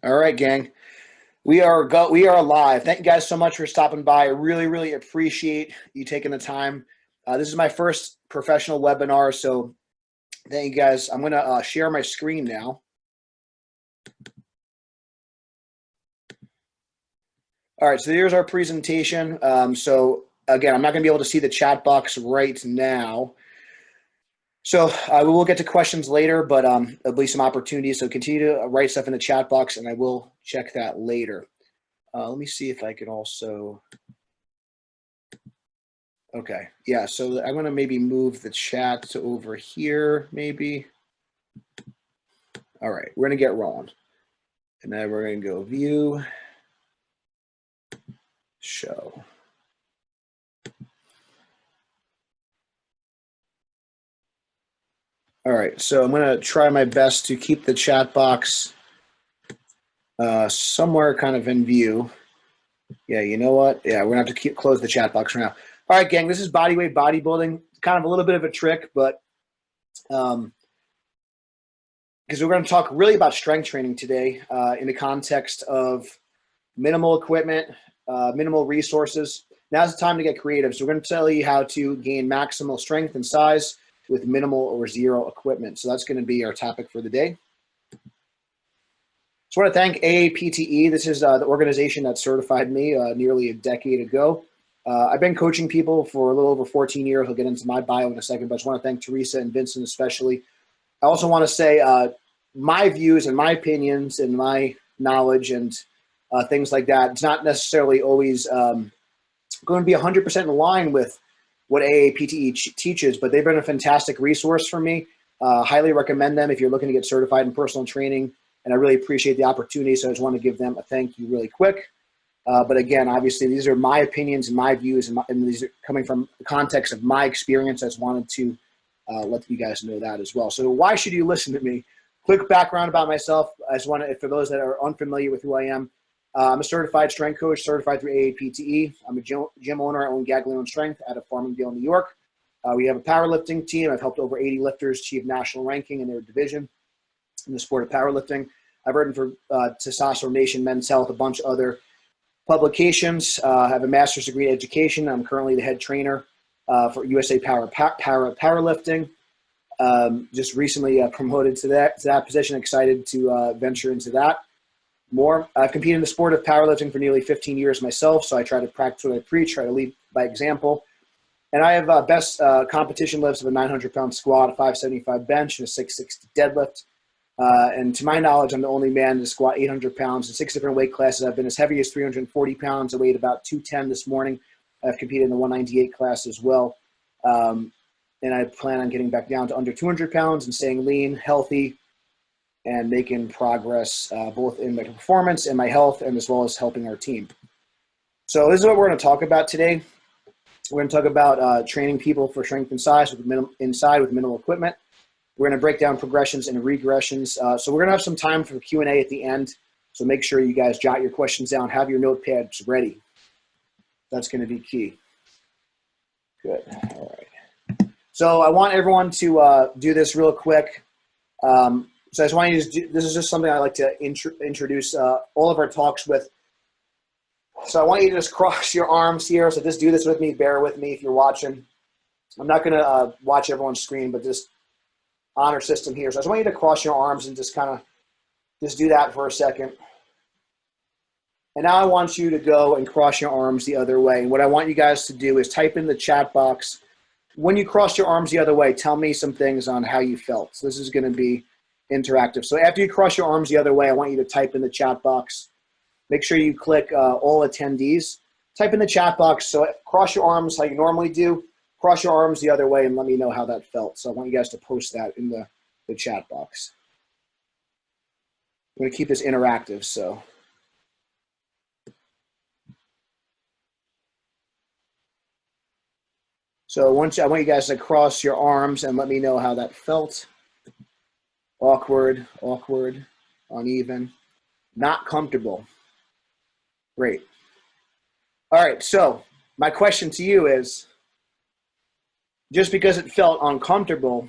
All right, gang. We are live. Thank you guys so much for stopping by. I really appreciate you taking the time. This is my first professional webinar, so thank you guys. I'm gonna share my screen now. All right, so here's our presentation. So again, I'm not gonna be able to see the chat box right now. So we will get to questions later, but there'll be some opportunities. So continue to write stuff in the chat box, and I will check that later. Let me see if I can also. Okay, yeah, so I'm gonna maybe move the chat to over here, maybe. All right, we're gonna get rolling. And then we're gonna go view, show. All right, so I'm gonna try my best to keep the chat box somewhere kind of in view. Yeah, you know what? Yeah, we're gonna have to close the chat box for now. All right, gang, this is bodyweight bodybuilding. Kind of a little bit of a trick, but because we're going to talk really about strength training today in the context of minimal equipment, minimal resources. Now's the time to get creative. So we're going to tell you how to gain maximal strength and size with minimal or zero equipment. So that's going to be our topic for the day. So I want to thank AAPTE. This is the organization that certified me nearly a decade ago. I've been coaching people for a little over 14 years. I'll get into my bio in a second, but I just want to thank Teresa and Vincent especially. I also want to say my views and my opinions and my knowledge and things like that, it's not necessarily always going to be 100% in line with what AAPTE teaches, but they've been a fantastic resource for me. Highly recommend them if you're looking to get certified in personal training, and I really appreciate the opportunity, so I just want to give them a thank you really quick. But again, obviously, these are my opinions and my views, and these are coming from the context of my experience. I just wanted to let you guys know that as well. So why should you listen to me? Quick background about myself. I just want to, for those that are unfamiliar with who I am, I'm a certified strength coach, certified through AAPTE. I'm a gym owner. I own GaglioneStrength out of Farmingdale, New York. We have a powerlifting team. I've helped over 80 lifters achieve national ranking in their division in the sport of powerlifting. I've written for Testosterone Nation, Men's Health, a bunch of other publications. I have a master's degree in education. I'm currently the head trainer for USA Powerlifting. Just recently promoted to that position. Excited to venture into that more. I've competed in the sport of powerlifting for nearly 15 years myself, so I try to practice what I preach, try to lead by example. And I have best competition lifts of a 900-pound squat, a 575 bench, and a 660 deadlift. And to my knowledge, I'm the only man to squat 800 pounds in 6 different weight classes. I've been as heavy as 340 pounds. I weighed about 210 this morning. I've competed in the 198 class as well. And I plan on getting back down to under 200 pounds and staying lean, healthy, and making progress both in my performance and my health, and as well as helping our team. So this is what we're going to talk about today. We're going to talk about training people for strength and size with minimal equipment. We're going to break down progressions and regressions. So we're going to have some time for Q&A at the end. So make sure you guys jot your questions down, have your notepads ready. That's going to be key. Good. All right. So I want everyone to do this real quick. So I just want you to this is just something I like to introduce all of our talks with. So I want you to just cross your arms here. So just do this with me. Bear with me if you're watching. I'm not going to watch everyone's screen, but just honor system here. So I just want you to cross your arms and just kind of just do that for a second. And now I want you to go and cross your arms the other way. And what I want you guys to do is type in the chat box. When you cross your arms the other way, tell me some things on how you felt. So this is going to be interactive. So after you cross your arms the other way, I want you to type in the chat box. Make sure you click all attendees. Type in the chat box. So cross your arms how you normally do. Cross your arms the other way and let me know how that felt. So I want you guys to post that in the chat box. I'm going to keep this interactive. So I want you guys to cross your arms and let me know how that felt. Awkward, awkward, uneven, not comfortable. Great. All right, so my question to you is, just because it felt uncomfortable,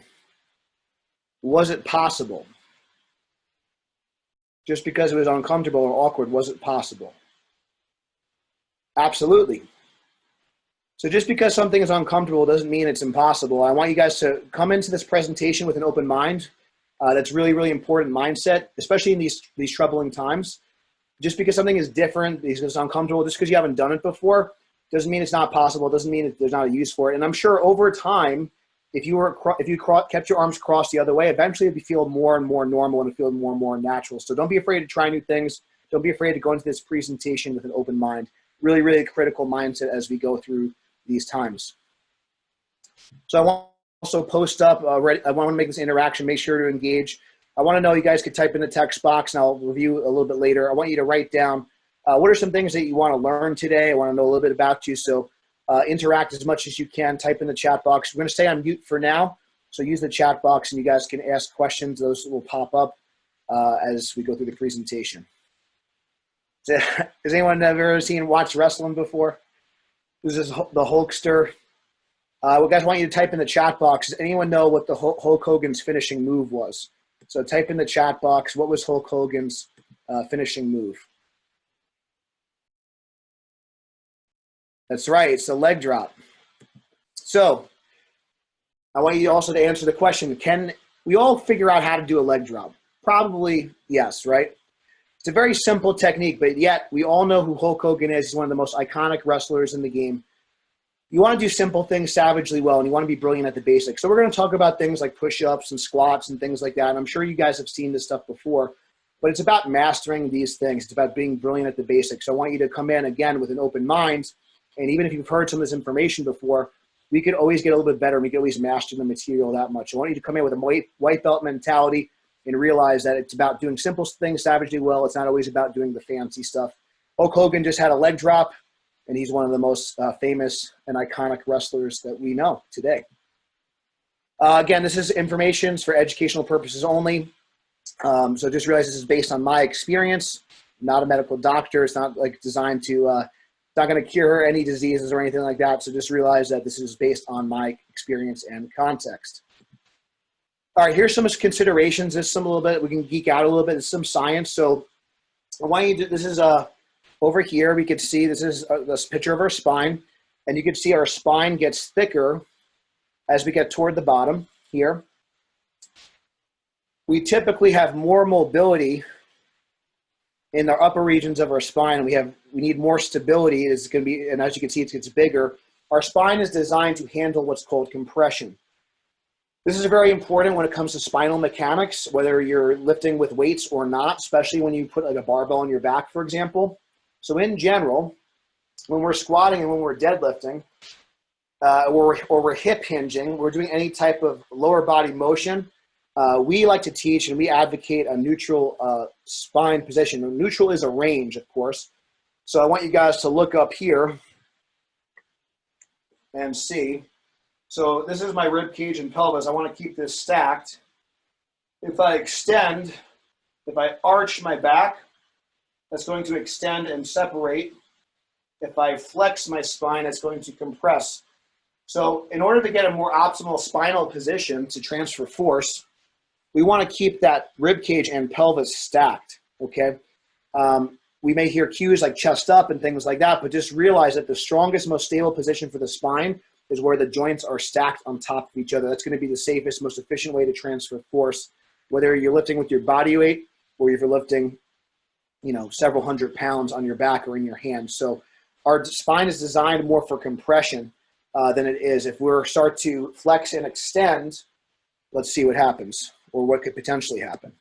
was it possible? just because it was uncomfortable or awkward wasn't possible? Absolutely. So just because something is uncomfortable doesn't mean it's impossible. I want you guys to come into this presentation with an open mind. That's really, really important mindset, especially in these troubling times. Just because something is different, because it's uncomfortable, just because you haven't done it before, doesn't mean it's not possible. Doesn't mean there's not a use for it. And I'm sure over time, if you kept your arms crossed the other way, eventually it'd feel more and more normal and feel more and more natural. So don't be afraid to try new things. Don't be afraid to go into this presentation with an open mind. Really, really critical mindset as we go through these times. So I want to also post up, I want to make this interaction, make sure to engage. I want to know, you guys could type in the text box and I'll review a little bit later. I want you to write down what are some things that you want to learn today. I want to know a little bit about you. So interact as much as you can, type in the chat box. We're going to stay on mute for now. So use the chat box and you guys can ask questions. Those will pop up as we go through the presentation. Has anyone ever watched wrestling before? This is the Hulkster. Guys, I want you to type in the chat box. Does anyone know what the Hulk Hogan's finishing move was? So type in the chat box, what was Hulk Hogan's finishing move? That's right, it's the leg drop. So I want you also to answer the question, can we all figure out how to do a leg drop? Probably yes, right? It's a very simple technique, but yet we all know who Hulk Hogan is. He's one of the most iconic wrestlers in the game. You want to do simple things savagely well, and you want to be brilliant at the basics. So we're going to talk about things like push-ups and squats and things like that. And I'm sure you guys have seen this stuff before, but it's about mastering these things. It's about being brilliant at the basics. So I want you to come in, again, with an open mind. And even if you've heard some of this information before, we could always get a little bit better. We could always master the material that much. I want you to come in with a white belt mentality and realize that it's about doing simple things savagely well. It's not always about doing the fancy stuff. Hulk Hogan just had a leg drop, and he's one of the most famous and iconic wrestlers that we know today. Again, this is information for educational purposes only. So just realize this is based on my experience, not a medical doctor. It's not like designed to, it's not going to cure any diseases or anything like that. So just realize that this is based on my experience and context. All right, here's some considerations. This is a little bit, we can geek out a little bit. It's some science. So I want you to, this is over here, we could see this is this picture of our spine, and you can see our spine gets thicker as we get toward the bottom here. We typically have more mobility in the upper regions of our spine. We need more stability. It's going to be, and as you can see, it gets bigger. Our spine is designed to handle what's called compression. This is very important when it comes to spinal mechanics, whether you're lifting with weights or not, especially when you put like a barbell on your back, for example. So in general, when we're squatting and when we're deadlifting, or we're hip hinging, we're doing any type of lower body motion, we like to teach and we advocate a neutral spine position. Neutral is a range, of course. So I want you guys to look up here and see. So this is my rib cage and pelvis. I want to keep this stacked. If I extend, if I arch my back, that's going to extend and separate. If I flex my spine, it's going to compress. So in order to get a more optimal spinal position to transfer force, we want to keep that rib cage and pelvis stacked, okay? We may hear cues like chest up and things like that, but just realize that the strongest, most stable position for the spine is where the joints are stacked on top of each other. That's going to be the safest, most efficient way to transfer force, whether you're lifting with your body weight or if you're lifting, you know, several hundred pounds on your back or in your hands. So our spine is designed more for compression than it is. If we start to flex and extend, let's see what happens or what could potentially happen.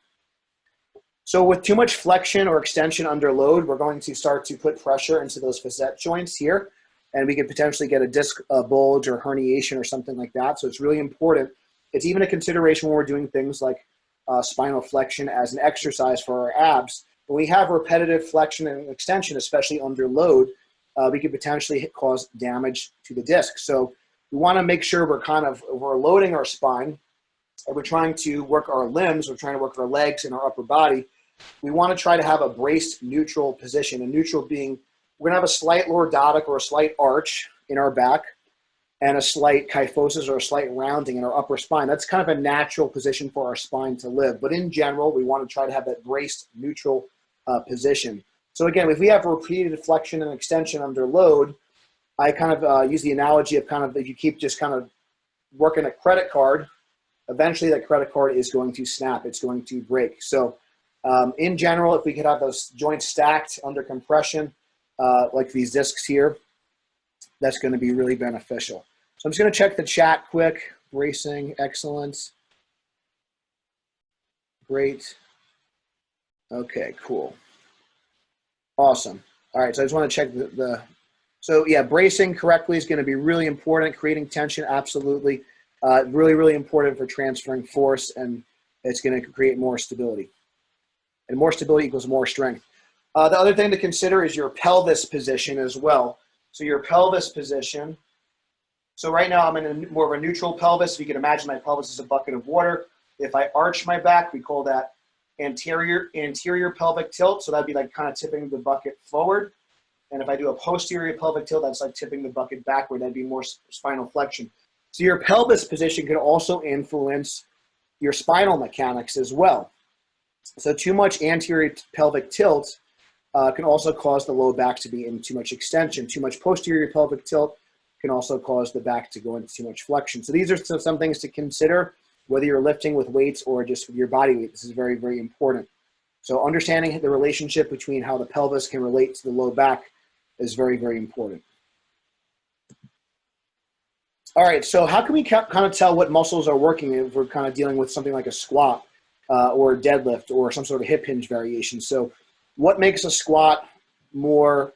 So with too much flexion or extension under load, we're going to start to put pressure into those facet joints here, and we could potentially get a disc bulge or herniation or something like that. So it's really important. It's even a consideration when we're doing things like spinal flexion as an exercise for our abs. When we have repetitive flexion and extension, especially under load, we could potentially cause damage to the disc. So we want to make sure we're loading our spine, and we're trying to work our limbs, we're trying to work our legs and our upper body. We want to try to have a braced neutral position, and neutral being, we're going to have a slight lordotic or a slight arch in our back. and a slight kyphosis or a slight rounding in our upper spine. That's kind of a natural position for our spine to live. But in general, we want to try to have that braced neutral position. So again, if we have repeated flexion and extension under load, I kind of use the analogy of kind of if you keep just kind of working a credit card, eventually that credit card is going to snap. It's going to break. So in general, if we could have those joints stacked under compression, like these discs here, that's going to be really beneficial. So I'm just going to check the chat quick. Bracing, excellent. Great. Okay, cool. Awesome. All right, so I just want to check so yeah, bracing correctly is going to be really important. Creating tension, absolutely. Really, really important for transferring force, and it's going to create more stability. And more stability equals more strength. The other thing to consider is your pelvis position as well. So your pelvis position. So right now I'm in more of a neutral pelvis. If you can imagine my pelvis is a bucket of water. If I arch my back, we call that anterior pelvic tilt. So that'd be like kind of tipping the bucket forward. And if I do a posterior pelvic tilt, that's like tipping the bucket backward. That'd be more spinal flexion. So your pelvis position can also influence your spinal mechanics as well. So too much anterior pelvic tilt can also cause the low back to be in too much extension. Too much posterior pelvic tilt can also cause the back to go into too much flexion. So these are some things to consider, whether you're lifting with weights or just with your body weight. This is very, very important. So understanding the relationship between how the pelvis can relate to the low back is very, very important. All right, so how can we kind of tell what muscles are working if we're kind of dealing with something like a squat or a deadlift or some sort of hip hinge variation? So what makes a squat more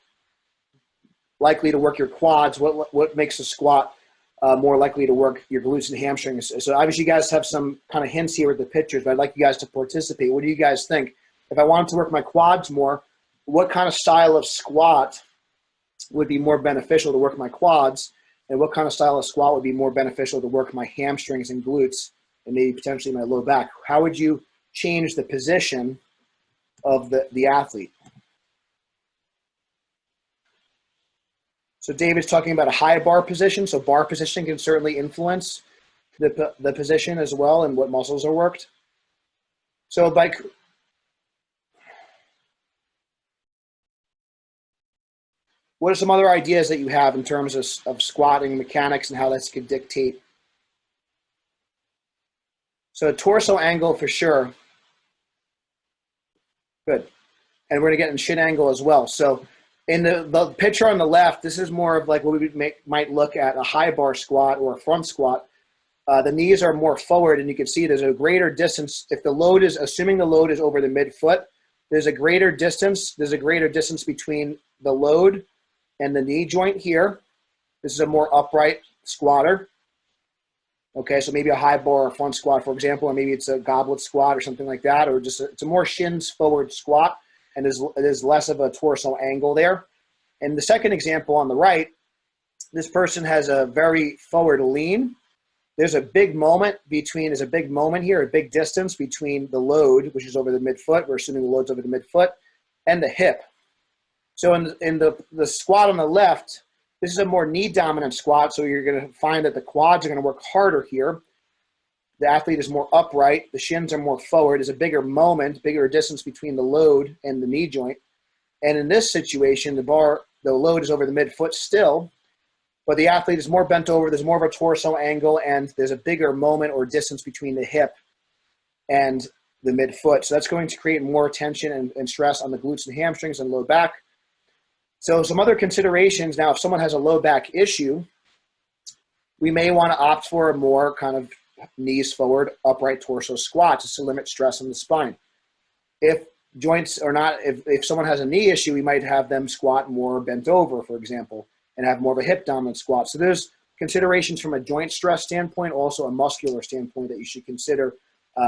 likely to work your quads? What makes a squat more likely to work your glutes and hamstrings? So obviously you guys have some kind of hints here with the pictures, but I'd like you guys to participate. What do you guys think? If I wanted to work my quads more, what kind of style of squat would be more beneficial to work my quads? And what kind of style of squat would be more beneficial to work my hamstrings and glutes and maybe potentially my low back? How would you change the position of the athlete? So David's talking about a high bar position. So bar position can certainly influence the position as well and what muscles are worked. So what are some other ideas that you have in terms of squatting mechanics and how this could dictate? So torso angle for sure. Good. And we're going to get in shin angle as well. So in the picture on the left, this is more of like what we might look at a high bar squat or a front squat. The knees are more forward, and you can see there's a greater distance. If the load is, assuming the load is over the midfoot, there's a greater distance. There's a greater distance between the load and the knee joint here. This is a more upright squatter. Okay, so maybe a high bar or front squat, for example, or maybe it's a goblet squat or something like that, or just it's a more shins forward squat, and there's less of a torso angle there. And the second example on the right, this person has a very forward lean. There's a big moment here, a big distance between the load, which is over the midfoot. We're assuming the load's over the midfoot, and the hip. So in the squat on the left, this is a more knee dominant squat. So you're going to find that the quads are going to work harder here. The athlete is more upright. The shins are more forward. There's a bigger moment, bigger distance between the load and the knee joint. And in this situation, the load is over the midfoot still, but the athlete is more bent over. There's more of a torso angle, and there's a bigger moment or distance between the hip and the midfoot. So that's going to create more tension and stress on the glutes and hamstrings and low back. So some other considerations now, if someone has a low back issue, we may want to opt for a more kind of knees forward, upright torso squat just to limit stress on the spine. If joints are not, if someone has a knee issue, we might have them squat more bent over, for example, and have more of a hip dominant squat. So there's considerations from a joint stress standpoint, also a muscular standpoint that you should consider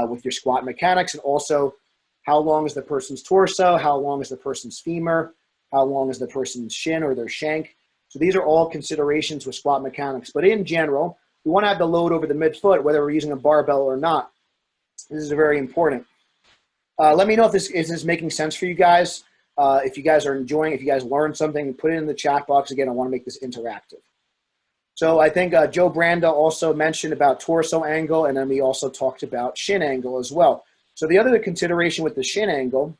with your squat mechanics, and also how long is the person's torso, how long is the person's femur, how long is the person's shin or their shank. So these are all considerations with squat mechanics. But in general, we want to have the load over the midfoot, whether we're using a barbell or not. This is very important. Let me know if this is making sense for you guys. If you guys are enjoying, if you guys learned something, put it in the chat box. Again, I want to make this interactive. So I think Joe Branda also mentioned about torso angle, and then we also talked about shin angle as well. So the other consideration with the shin angle,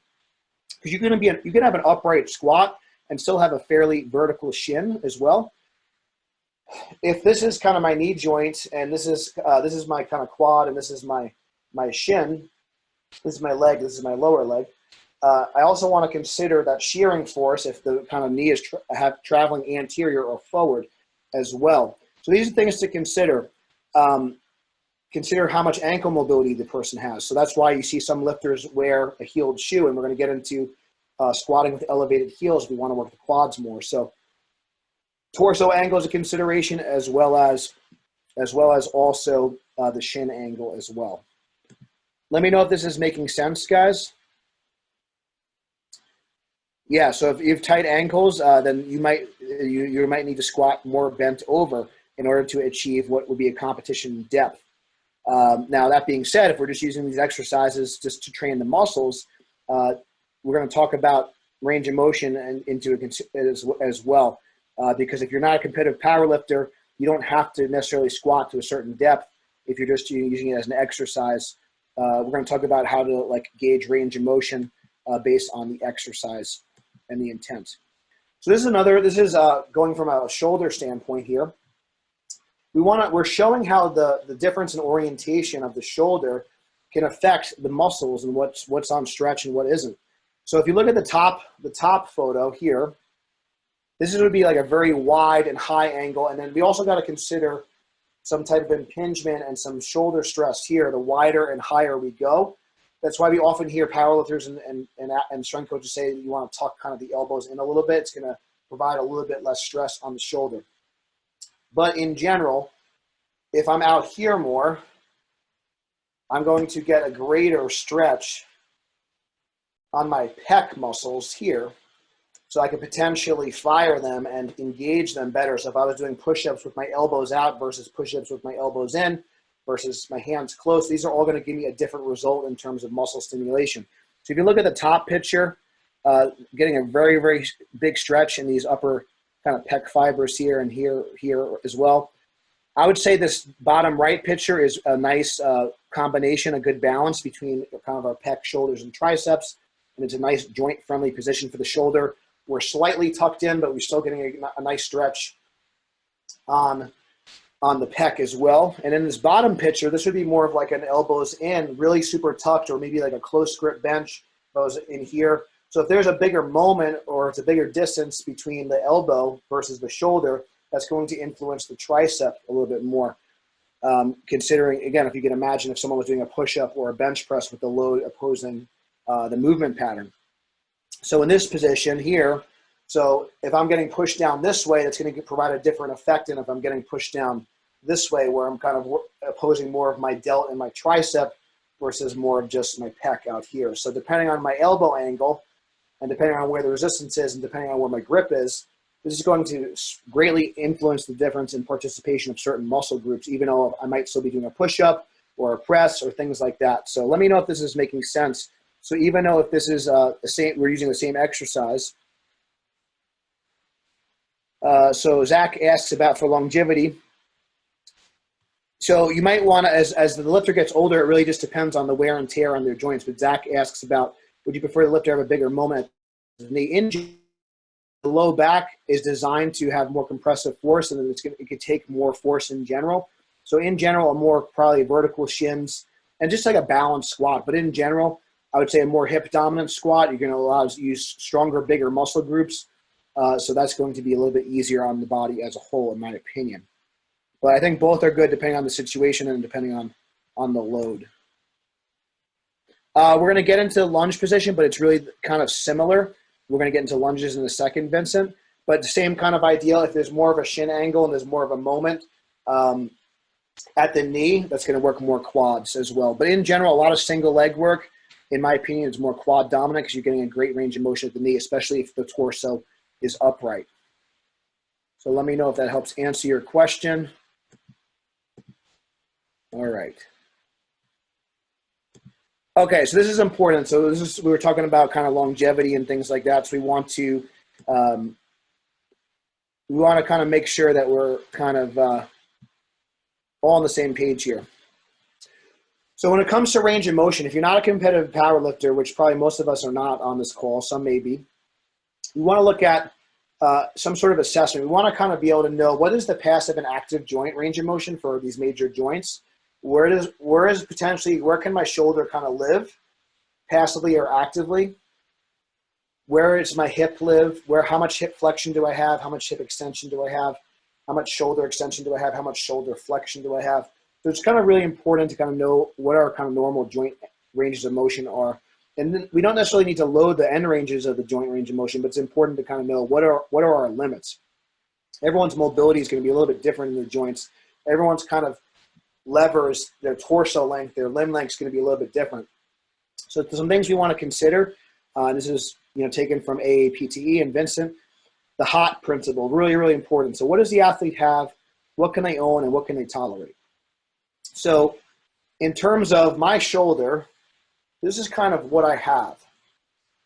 because you can have an upright squat and still have a fairly vertical shin as well. If this is kind of my knee joint, and this is my kind of quad, and this is my shin, this is my leg, this is my lower leg. I also want to consider that shearing force if the kind of knee is traveling anterior or forward as well. So these are things to consider. Consider how much ankle mobility the person has. So that's why you see some lifters wear a heeled shoe, and we're going to get into squatting with elevated heels if we want to work the quads more. So torso angle is a consideration, as well as also the shin angle as well. Let me know if this is making sense, guys. Yeah, so if you have tight ankles, then you might need to squat more bent over in order to achieve what would be a competition depth. Now, that being said, if we're just using these exercises just to train the muscles, we're going to talk about range of motion and into it as well. Because if you're not a competitive powerlifter, you don't have to necessarily squat to a certain depth if you're just using it as an exercise. We're going to talk about how to gauge range of motion based on the exercise and the intent. So this is going from a shoulder standpoint here. We're showing how the difference in orientation of the shoulder can affect the muscles and what's on stretch and what isn't. So if you look at the top photo here, this would be like a very wide and high angle, and then we also got to consider some type of impingement and some shoulder stress here. The wider and higher we go, that's why we often hear powerlifters and strength coaches say you want to tuck kind of the elbows in a little bit. It's going to provide a little bit less stress on the shoulder. But in general, if I'm out here more, I'm going to get a greater stretch on my pec muscles here, so I could potentially fire them and engage them better. So if I was doing push-ups with my elbows out versus push-ups with my elbows in versus my hands close, these are all going to give me a different result in terms of muscle stimulation. So if you look at the top picture, getting a very, very big stretch in these upper kind of pec fibers here and here as well. I would say this bottom right picture is a nice combination, a good balance between kind of our pec, shoulders, and triceps. And it's a nice joint-friendly position for the shoulder. We're slightly tucked in, but we're still getting a nice stretch on the pec as well. And in this bottom picture, this would be more of like an elbows in, really super tucked, or maybe like a close grip bench, elbows in here. So if there's a bigger moment or it's a bigger distance between the elbow versus the shoulder, that's going to influence the tricep a little bit more. Considering, again, if you can imagine if someone was doing a push-up or a bench press with the load opposing the movement pattern. So in this position here, so if I'm getting pushed down this way, that's going to provide a different effect than if I'm getting pushed down this way, where I'm kind of opposing more of my delt and my tricep versus more of just my pec out here. So depending on my elbow angle and depending on where the resistance is and depending on where my grip is, this is going to greatly influence the difference in participation of certain muscle groups, even though I might still be doing a push-up or a press or things like that. So let me know if this is making sense. So even though if this is the same, we're using the same exercise. So Zach asks about for longevity. So you might want to, as the lifter gets older, it really just depends on the wear and tear on their joints. But Zach asks about, would you prefer the lifter have a bigger moment? The low back is designed to have more compressive force, and it could take more force in general. So in general, a more probably vertical shins and just like a balanced squat. But in general, I would say a more hip dominant squat, you're going to allow us to use stronger, bigger muscle groups. So that's going to be a little bit easier on the body as a whole, in my opinion. But I think both are good depending on the situation and depending on the load. We're going to get into lunge position, but it's really kind of similar. We're going to get into lunges in a second, Vincent. But the same kind of idea, if there's more of a shin angle and there's more of a moment at the knee, that's going to work more quads as well. But in general, a lot of single leg work, in my opinion, is more quad dominant because you're getting a great range of motion at the knee, especially if the torso is upright. So let me know if that helps answer your question. All right. Okay, so this is important. So we were talking about kind of longevity and things like that. So we want to we want to kind of make sure that we're kind of all on the same page here. So when it comes to range of motion, if you're not a competitive power lifter, which probably most of us are not on this call, some may be, we want to look at some sort of assessment. We want to kind of be able to know what is the passive and active joint range of motion for these major joints. Where can my shoulder kind of live, passively or actively? Where does my hip live? How much hip flexion do I have? How much hip extension do I have? How much shoulder extension do I have? How much shoulder flexion do I have? So it's kind of really important to kind of know what our kind of normal joint ranges of motion are. And then we don't necessarily need to load the end ranges of the joint range of motion, but it's important to kind of know what are our limits. Everyone's mobility is going to be a little bit different in the joints. Everyone's kind of levers, their torso length, their limb length is going to be a little bit different. So some things we want to consider. This is taken from AAPTE and Vincent. The HOT principle, really, really important. So what does the athlete have? What can they own and what can they tolerate? So in terms of my shoulder, this is kind of what I have.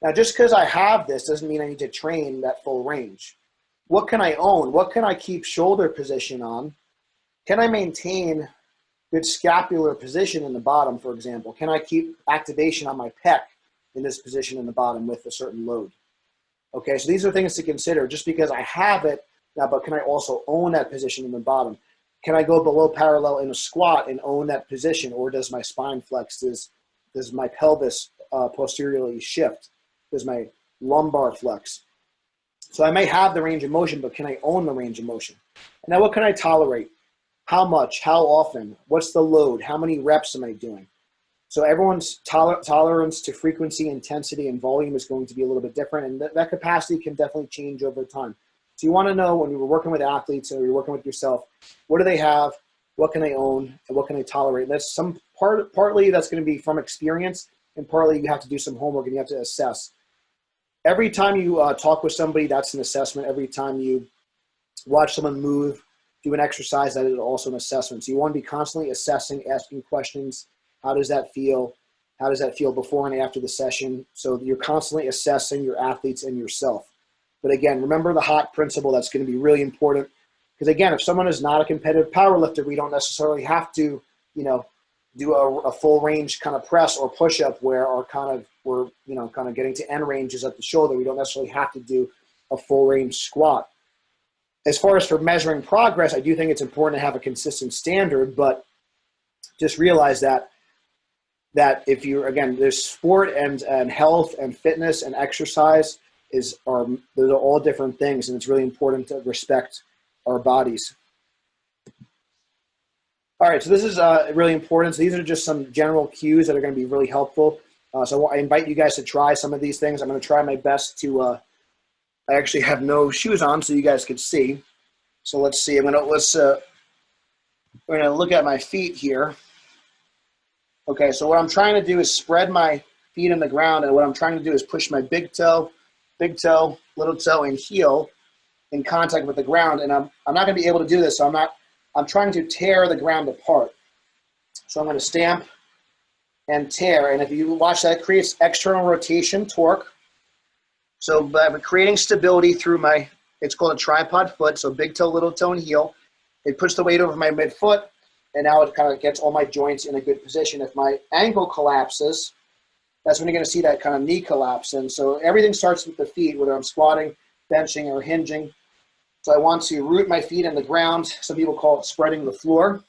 Now, just because I have this doesn't mean I need to train that full range. What can I own? What can I keep shoulder position on? Can I maintain good scapular position in the bottom, for example? Can I keep activation on my pec in this position in the bottom with a certain load? Okay, so these are things to consider. Just because I have it now, but can I also own that position in the bottom? Can I go below parallel in a squat and own that position, or does my spine flex? Does my pelvis posteriorly shift? Does my lumbar flex? So I may have the range of motion, but can I own the range of motion? And now what can I tolerate? How much? How often? What's the load? How many reps am I doing? So everyone's tolerance to frequency, intensity, and volume is going to be a little bit different, and that capacity can definitely change over time. So you want to know when you're working with athletes or you're working with yourself, what do they have, what can they own, and what can they tolerate? That's partly that's going to be from experience, and partly you have to do some homework and you have to assess. Every time you talk with somebody, that's an assessment. Every time you watch someone move, do an exercise, that is also an assessment. So you want to be constantly assessing, asking questions. How does that feel? How does that feel before and after the session? So you're constantly assessing your athletes and yourself. But again, remember the HOT principle. That's going to be really important. Because again, if someone is not a competitive power lifter, we don't necessarily have to, do a full range kind of press or push up where we're getting to end ranges at the shoulder. We don't necessarily have to do a full range squat. As far as for measuring progress, I do think it's important to have a consistent standard, but just realize that if you, again, there's sport and health and fitness and exercise those are all different things, and it's really important to respect our bodies. All right, so this is really important. So these are just some general cues that are going to be really helpful. So I invite you guys to try some of these things. I'm going to try my best to, I actually have no shoes on so you guys could see. So let's see, we're going to look at my feet here. Okay, so what I'm trying to do is spread my feet in the ground, and what I'm trying to do is push my big toe, little toe, and heel in contact with the ground, and I'm not going to be able to do this, so I'm trying to tear the ground apart. So I'm going to stamp and tear, and if you watch that, it creates external rotation, torque. So by creating stability through it's called a tripod foot, so big toe, little toe, and heel. It puts the weight over my midfoot, and now it kind of gets all my joints in a good position. If my ankle collapses, that's when you're going to see that kind of knee collapse. And so everything starts with the feet, whether I'm squatting, benching, or hinging. So I want to root my feet in the ground. Some people call it spreading the floor.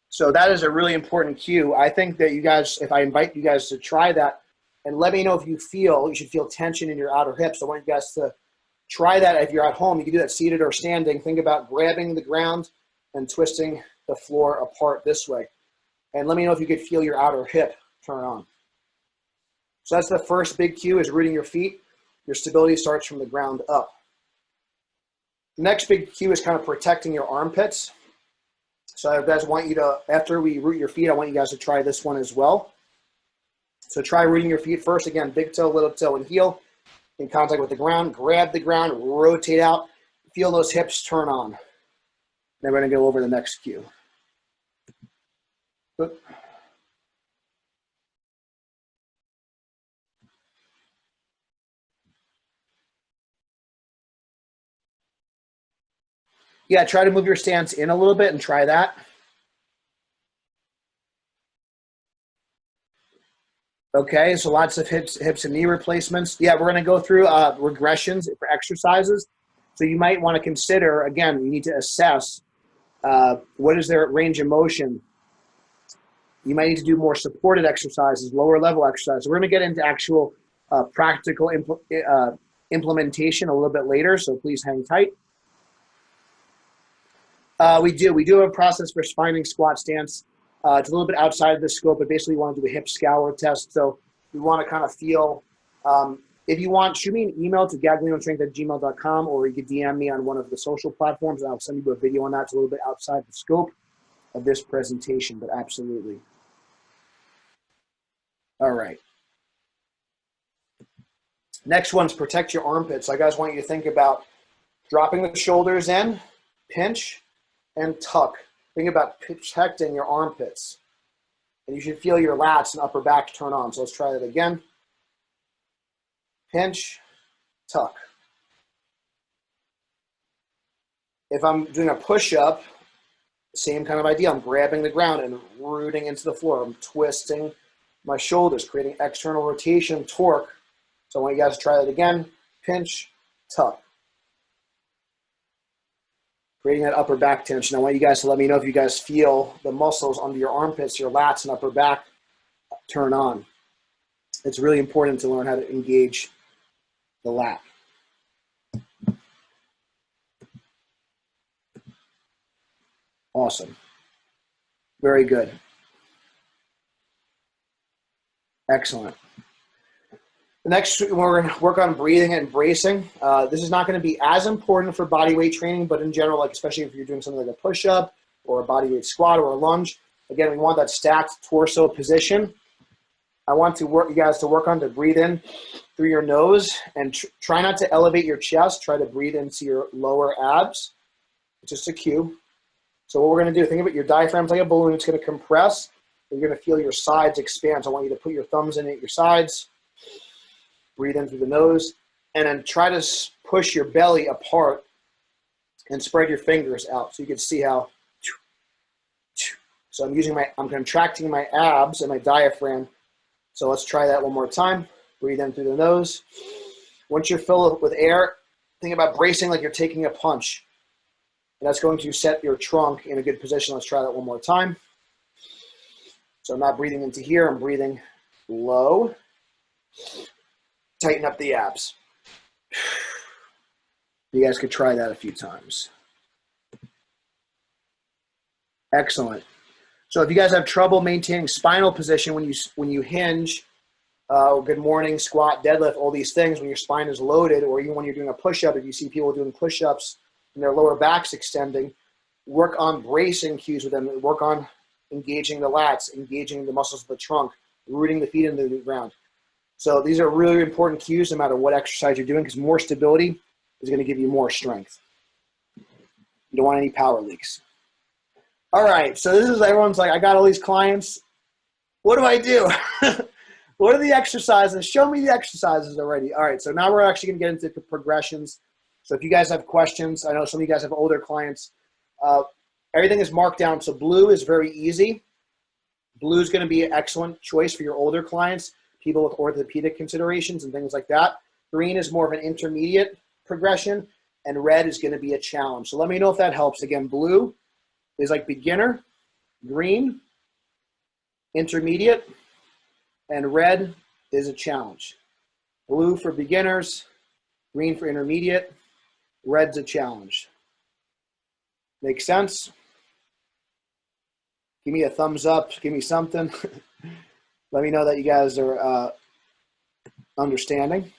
So that is a really important cue. I think that you guys, if I invite you guys to try that, and let me know if you should feel tension in your outer hips. I want you guys to try that. If you're at home, you can do that seated or standing. Think about grabbing the ground and twisting the floor apart this way. And let me know if you could feel your outer hip turn on. So that's the first big cue, is rooting your feet. Your stability starts from the ground up. The next big cue is kind of protecting your armpits. So I guys want you to, after we root your feet, I want you guys to try this one as well. So try rooting your feet first. Again, big toe, little toe, and heel in contact with the ground. Grab the ground, rotate out. Feel those hips turn on. Then we're going to go over the next cue. Yeah, try to move your stance in a little bit and try that. Okay, so lots of hips and knee replacements. Yeah, we're going to go through regressions for exercises. So you might want to consider, again, you need to assess what is their range of motion. You might need to do more supported exercises, lower level exercises. We're going to get into actual practical implementation a little bit later, so please hang tight. We do have a process for finding squat stance. It's a little bit outside of the scope, but basically we want to do a hip scour test. So we want to kind of feel, if you want, shoot me an email to GaglioneStrength@gmail.com, or you could DM me on one of the social platforms and I'll send you a video on that. It's a little bit outside the scope of this presentation, but absolutely. All right. Next one's protect your armpits. I guys want you to think about dropping the shoulders in, pinch, and tuck. Think about protecting your armpits. And you should feel your lats and upper back turn on. So let's try that again. Pinch, tuck. If I'm doing a push-up, same kind of idea. I'm grabbing the ground and rooting into the floor. I'm twisting my shoulders, creating external rotation, torque. So I want you guys to try that again. Pinch, tuck. Creating that upper back tension. I want you guys to let me know if you guys feel the muscles under your armpits, your lats and upper back turn on. It's really important to learn how to engage the lat. Awesome. Very good. Excellent. The next, we're going to work on breathing and bracing. This is not going to be as important for body weight training, but in general, like especially if you're doing something like a push-up or a body weight squat or a lunge, again, we want that stacked torso position. I want to work you guys to work on to breathe in through your nose and try not to elevate your chest. Try to breathe into your lower abs. Just a cue. So what we're going to do, think about your diaphragm's like a balloon. It's going to compress. You're going to feel your sides expand. So I want you to put your thumbs in at your sides. Breathe in through the nose, and then try to push your belly apart and spread your fingers out so you can see how. So I'm contracting my abs and my diaphragm. So let's try that one more time. Breathe in through the nose. Once you're filled with air, think about bracing like you're taking a punch. And that's going to set your trunk in a good position. Let's try that one more time. So I'm not breathing into here, I'm breathing low. Tighten up the abs. You guys could try that a few times. Excellent. So if you guys have trouble maintaining spinal position when you hinge, good morning, squat, deadlift, all these things, when your spine is loaded, or even when you're doing a push-up, if you see people doing push-ups and their lower backs extending, work on bracing cues with them. Work on engaging the lats, engaging the muscles of the trunk, rooting the feet into the ground. So these are really important cues no matter what exercise you're doing, because more stability is going to give you more strength. You don't want any power leaks. All right, so this is everyone's like, I got all these clients. What do I do? What are the exercises? Show me the exercises already. All right, so now we're actually going to get into progressions. So if you guys have questions, I know some of you guys have older clients. Everything is marked down. So blue is very easy. Blue is going to be an excellent choice for your older clients, people with orthopedic considerations and things like that. Green is more of an intermediate progression, and red is going to be a challenge. So let me know if that helps. Again, blue is like beginner, green, intermediate, and red is a challenge. Blue for beginners, green for intermediate, red's a challenge. Make sense? Give me a thumbs up, give me something. Let me know that you guys are understanding.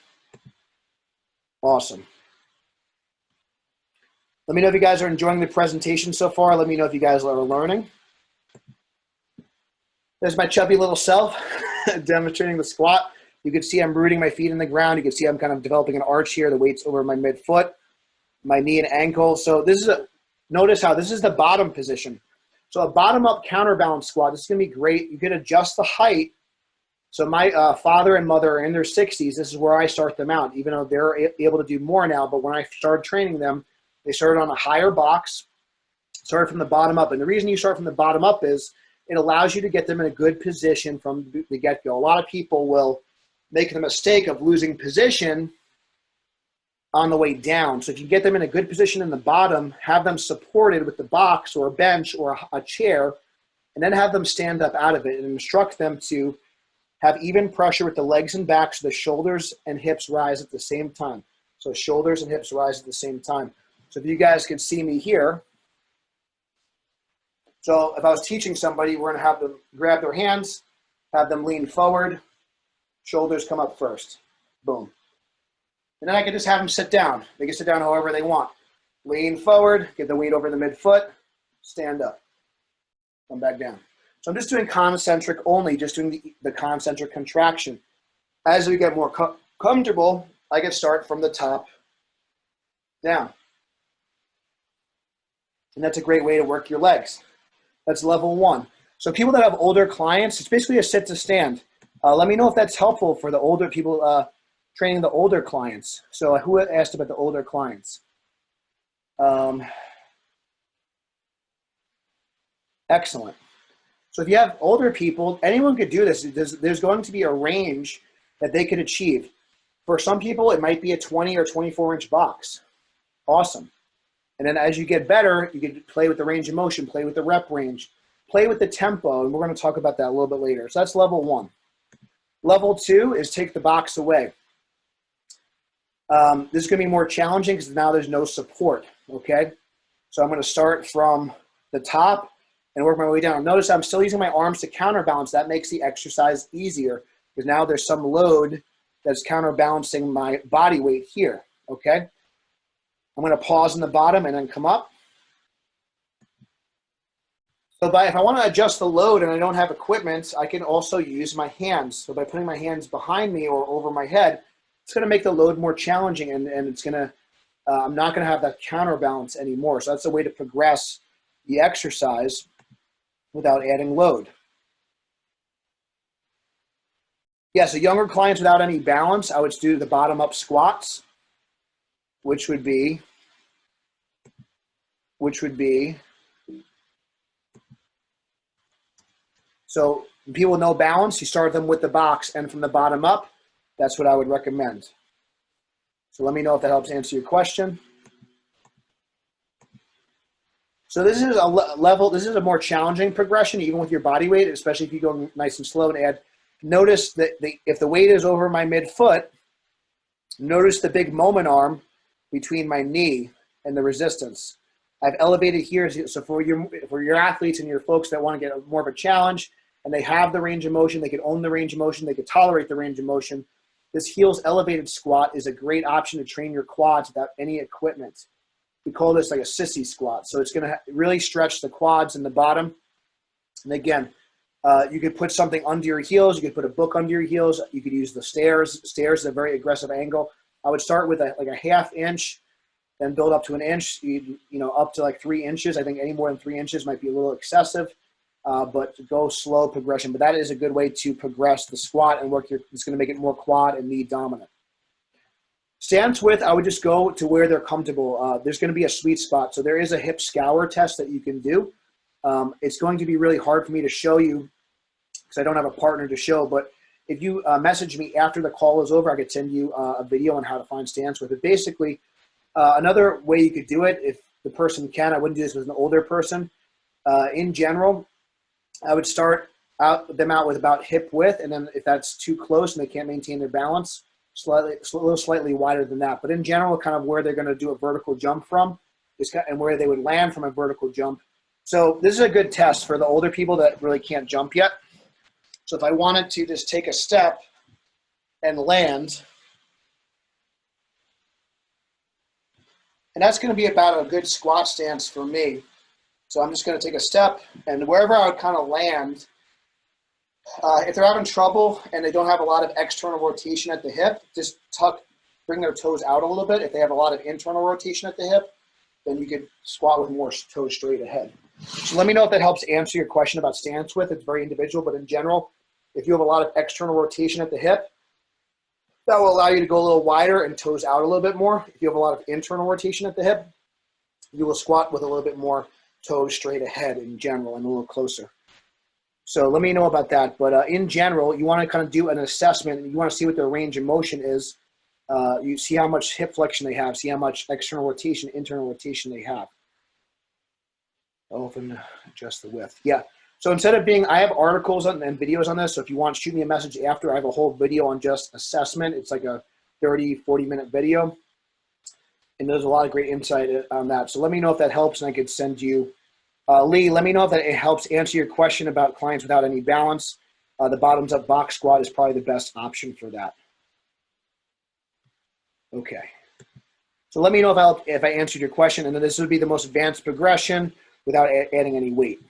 Awesome. Let me know if you guys are enjoying the presentation so far. Let me know if you guys are learning. There's my chubby little self demonstrating the squat. You can see I'm rooting my feet in the ground. You can see I'm kind of developing an arch here. The weight's over my midfoot, my knee and ankle. So this is notice how this is the bottom position. So a bottom-up counterbalance squat, this is going to be great. You can adjust the height. So my father and mother are in their 60s. This is where I start them out, even though they're able to do more now. But when I started training them, They started on a higher box, started from the bottom up. And the reason you start from the bottom up is it allows you to get them in a good position from the get-go. A lot of people will make the mistake of losing position on the way down. So if you get them in a good position in the bottom, have them supported with the box or a bench or a chair, and then have them stand up out of it and instruct them to have even pressure with the legs and back so the shoulders and hips rise at the same time. So shoulders and hips rise at the same time. So if you guys can see me here, so if I was teaching somebody, we're gonna have them grab their hands, have them lean forward, shoulders come up first, boom. And then I can just have them sit down. They can sit down however they want. Lean forward, get the weight over the midfoot, stand up, come back down. So I'm just doing concentric only, just doing the concentric contraction. As we get more comfortable, I can start from the top down. And that's a great way to work your legs. That's level 1. So people that have older clients, it's basically a sit to stand. Let me know if that's helpful for the older people training the older clients. So who asked about the older clients? Excellent. So if you have older people, anyone could do this. There's going to be a range that they could achieve. For some people, it might be a 20 or 24-inch box. Awesome. And then as you get better, you can play with the range of motion, play with the rep range, play with the tempo, and we're going to talk about that a little bit later. So that's level 1. Level 2 is take the box away. This is going to be more challenging because now there's no support, okay? So I'm going to start from the top and work my way down. Notice I'm still using my arms to counterbalance. That makes the exercise easier because now there's some load that's counterbalancing my body weight here, okay? I'm going to pause in the bottom and then come up. So if I want to adjust the load and I don't have equipment, I can also use my hands. So by putting my hands behind me or over my head, it's going to make the load more challenging, and it's going to, I'm not going to have that counterbalance anymore. So that's a way to progress the exercise without adding load. Yeah, so younger clients without any balance, I would do the bottom up squats, which would be, so people with no balance, you start them with the box and from the bottom up. That's what I would recommend. So let me know if that helps answer your question. So this is a level, this is a more challenging progression, even with your body weight, especially if you go nice and slow and add. Notice that if the weight is over my midfoot, notice the big moment arm between my knee and the resistance. I've elevated here, so for your athletes and your folks that want to get more of a challenge, and they have the range of motion, they can own the range of motion, they can tolerate the range of motion, this heels elevated squat is a great option to train your quads without any equipment. We call this like a sissy squat. So it's going to really stretch the quads in the bottom. And again, you could put something under your heels. You could put a book under your heels. You could use the stairs. Stairs is a very aggressive angle. I would start with like a ½ inch, then build up to an inch, you know, up to like 3 inches. I think any more than 3 inches might be a little excessive, but go slow progression. But that is a good way to progress the squat and work it's going to make it more quad and knee dominant. Stance width, I would just go to where they're comfortable. There's going to be a sweet spot. So there is a hip scour test that you can do. It's going to be really hard for me to show you because I don't have a partner to show, but if you message me after the call is over, I could send you a video on how to find stance width. But basically, another way you could do it, if the person can, I wouldn't do this with an older person. In general, I would start them out with about hip width, and then if that's too close and they can't maintain their balance, slightly wider than that. But in general, kind of where they're going to do a vertical jump from and where they would land from a vertical jump. So this is a good test for the older people that really can't jump yet. So if I wanted to just take a step and land, and that's going to be about a good squat stance for me. So I'm just going to take a step, and wherever I would kind of land, if they're having trouble and they don't have a lot of external rotation at the hip, just bring their toes out a little bit. If they have a lot of internal rotation at the hip, then you could squat with more toes straight ahead. So let me know if that helps answer your question about stance width. It's very individual, but in general, if you have a lot of external rotation at the hip, that will allow you to go a little wider and toes out a little bit more. If you have a lot of internal rotation at the hip, you will squat with a little bit more toes straight ahead in general and a little closer. So let me know about that. But in general, you want to kind of do an assessment, and you want to see what their range of motion is. You see how much hip flexion they have, see how much external rotation, internal rotation they have. Open, adjust the width. Yeah. So instead of being, I have articles and videos on this. So if you want, shoot me a message after. I have a whole video on just assessment. It's like a 30, 40-minute video. And there's a lot of great insight on that. So let me know if that helps, and I could send you. Lee, let me know if that it helps answer your question about clients without any balance. The bottoms-up box squat is probably the best option for that. Okay. So let me know if I answered your question, and then this would be the most advanced progression without adding any weight.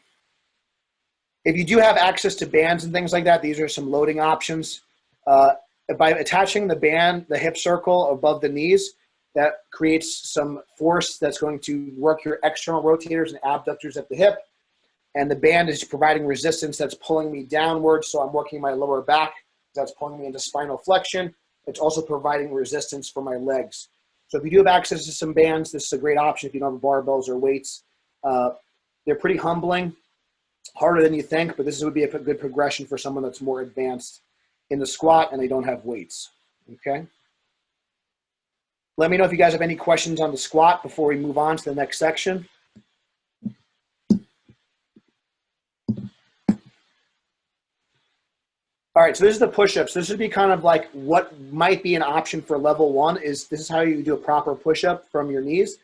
If you do have access to bands and things like that, these are some loading options. By attaching the band, the hip circle above the knees, that creates some force that's going to work your external rotators and abductors at the hip. And the band is providing resistance that's pulling me downward, so I'm working my lower back. That's pulling me into spinal flexion. It's also providing resistance for my legs. So if you do have access to some bands, this is a great option if you don't have barbells or weights. They're pretty humbling, harder than you think, but this would be a good progression for someone that's more advanced in the squat and they don't have weights, okay? Let me know if you guys have any questions on the squat before we move on to the next section. All right, so this is the push-ups. This would be kind of like what might be an option for level one. This is how you do a proper push-up from your knees.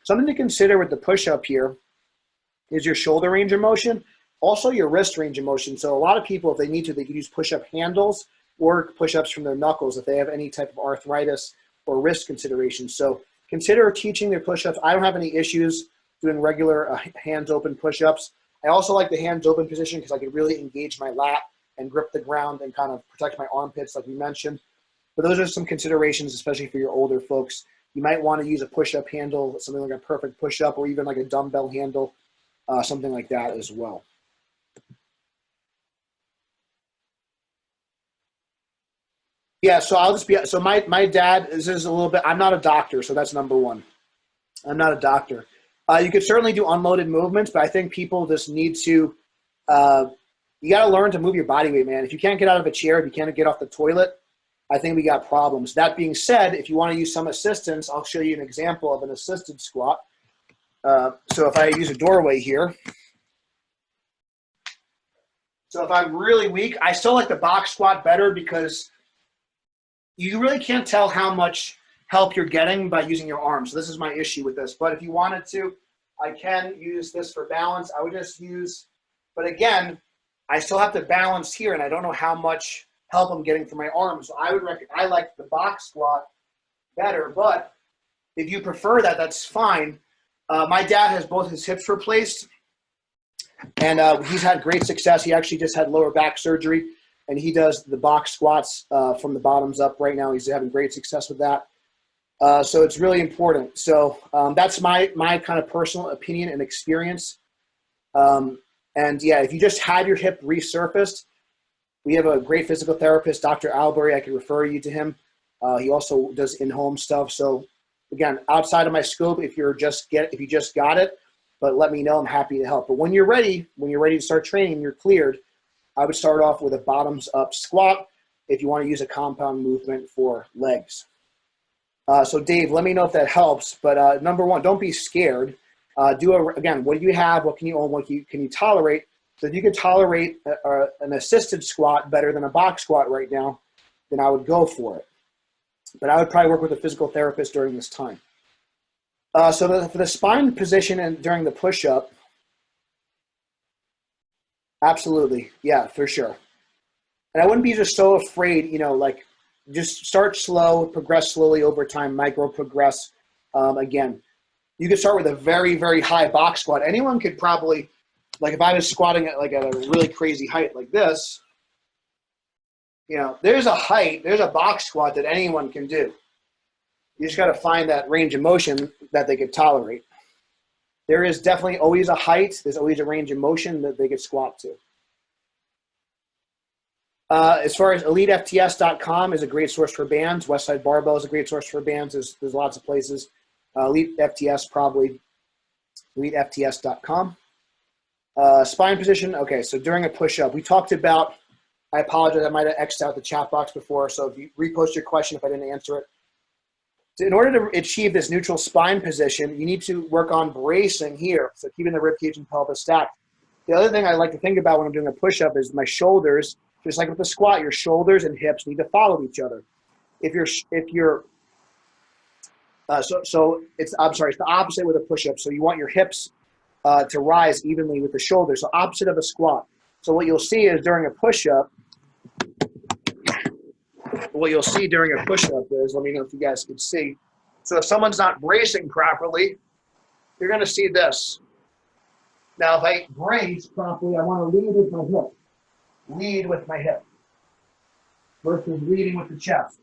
Something to consider with the push-up here is your shoulder range of motion, also your wrist range of motion. So a lot of people, if they need to, they could use push-up handles or push-ups from their knuckles if they have any type of arthritis or wrist considerations. So consider teaching their push-ups. I don't have any issues doing regular hands open push-ups. I also like the hands open position because I can really engage my lat and grip the ground and kind of protect my armpits like we mentioned. But those are some considerations, especially for your older folks. You might want to use a push-up handle, something like a perfect push-up, or even like a dumbbell handle, something like that as well. Yeah, so I'll just be, so my dad, this is a little bit, I'm not a doctor, so that's number one. I'm not a doctor. You could certainly do unloaded movements, but I think people just need to, you got to learn to move your body weight, man. If you can't get out of a chair, if you can't get off the toilet, I think we got problems. That being said, if you want to use some assistance, I'll show you an example of an assisted squat. So if I use a doorway here, so if I'm really weak, I still like the box squat better because you really can't tell how much help you're getting by using your arms. So this is my issue with this. But if you wanted to, I can use this for balance. I would just use, but again, I still have to balance here, and I don't know how much help I'm getting from my arms. So I like the box squat better, but if you prefer that, that's fine. My dad has both his hips replaced, and he's had great success. He actually just had lower back surgery, and he does the box squats from the bottoms up right now. He's having great success with that. So it's really important. So that's my kind of personal opinion and experience. And yeah, if you just had your hip resurfaced, we have a great physical therapist, Dr. Albury. I can refer you to him. He also does in-home stuff. So again, outside of my scope, if you just got it, but let me know. I'm happy to help. But when you're ready to start training, you're cleared. I would start off with a bottoms-up squat if you want to use a compound movement for legs. So Dave, let me know if that helps. But number one, don't be scared. Again, what do you have? What can you own? What can you tolerate? So if you can tolerate an assisted squat better than a box squat right now, then I would go for it. But I would probably work with a physical therapist during this time. So for the spine position and during the push-up, absolutely, yeah, for sure. And I wouldn't be just so afraid, like just start slow, progress slowly over time, micro progress. Again, you could start with a very, very high box squat. Anyone could probably, like if I was squatting at a really crazy height like this, there's a box squat that anyone can do. You just got to find that range of motion that they could tolerate. There is definitely always a height. There's always a range of motion that they could squat to. As far as EliteFTS.com is a great source for bands. Westside Barbell is a great source for bands. There's lots of places. Elite FTS probably EliteFTS.com. Spine position. Okay, so during a push-up, we talked about, I apologize, I might have X'd out the chat box before, so if you repost your question if I didn't answer it. In order to achieve this neutral spine position, you need to work on bracing here, so keeping the ribcage and pelvis stacked. The other thing I like to think about when I'm doing a push-up is my shoulders, just like with the squat, your shoulders and hips need to follow each other. It's the opposite with a push-up. So you want your hips to rise evenly with the shoulders, so opposite of a squat. So what you'll see is during a push-up, is, let me know if you guys can see. So if someone's not bracing properly, you're going to see this. Now, if I brace properly, I want to lead with my hip. Lead with my hip versus leading with the chest.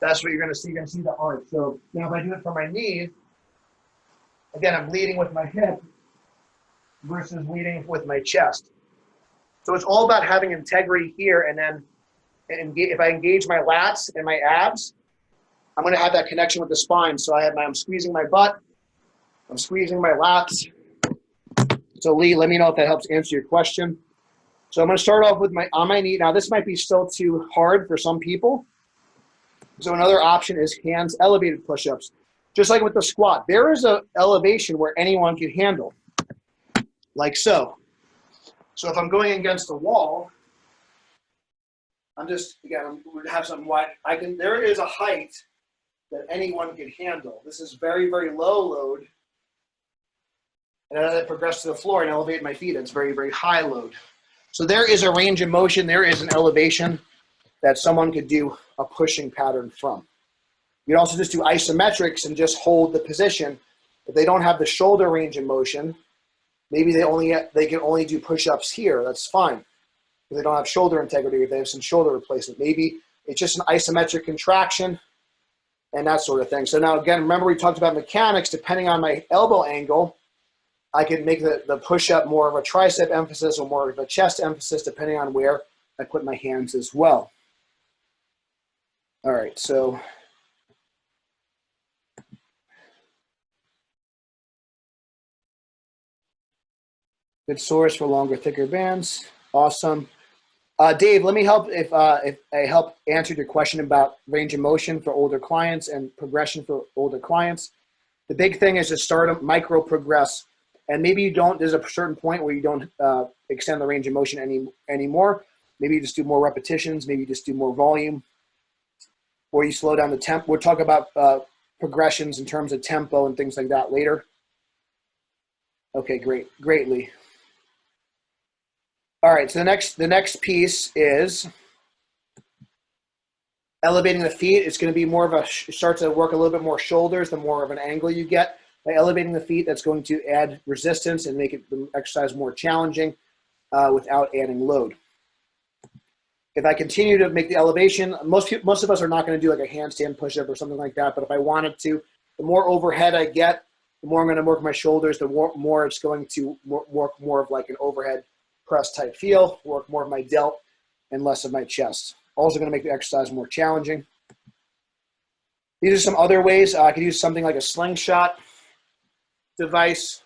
That's what you're going to see. You're going to see the arch. So now if I do it for my knees, again, I'm leading with my hip versus leading with my chest. So it's all about having integrity here, and then if I engage my lats and my abs, I'm going to have that connection with the spine. So I'm squeezing my butt, I'm squeezing my lats. So Lee, let me know if that helps answer your question. So I'm going to start off with on my knee. Now this might be still too hard for some people. So another option is hands elevated push-ups. Just like with the squat, there is an elevation where anyone can handle, like so. So if I'm going against the wall, I'm going to have something wide. There is a height that anyone can handle. This is very, very low load. And as I progress to the floor and elevate my feet, it's very, very high load. So there is a range of motion. There is an elevation that someone could do a pushing pattern from. You can also just do isometrics and just hold the position. If they don't have the shoulder range of motion, maybe they can only do push-ups here. That's fine. If they don't have shoulder integrity, if they have some shoulder replacement, maybe it's just an isometric contraction and that sort of thing. So now again, remember we talked about mechanics. Depending on my elbow angle, I can make the push-up more of a tricep emphasis or more of a chest emphasis, depending on where I put my hands as well. All right, so good source for longer, thicker bands. Awesome. Dave, let me help if I help answer your question about range of motion for older clients and progression for older clients. The big thing is to start a micro progress, and maybe there's a certain point where you don't extend the range of motion anymore. Maybe you just do more repetitions, maybe you just do more volume, or you slow down the tempo. We'll talk about progressions in terms of tempo and things like that later. Okay, greatly. All right, so the next piece is elevating the feet. It's going to be more of start to work a little bit more shoulders, the more of an angle you get. By elevating the feet, that's going to add resistance and make the exercise more challenging without adding load. If I continue to make the elevation, most of us are not going to do like a handstand push-up or something like that, but if I wanted to, the more overhead I get, the more I'm going to work my shoulders, the more it's going to work more of like an overhead press type feel, work more of my delt and less of my chest. Also going to make the exercise more challenging. These are some other ways. I could use something like a slingshot device.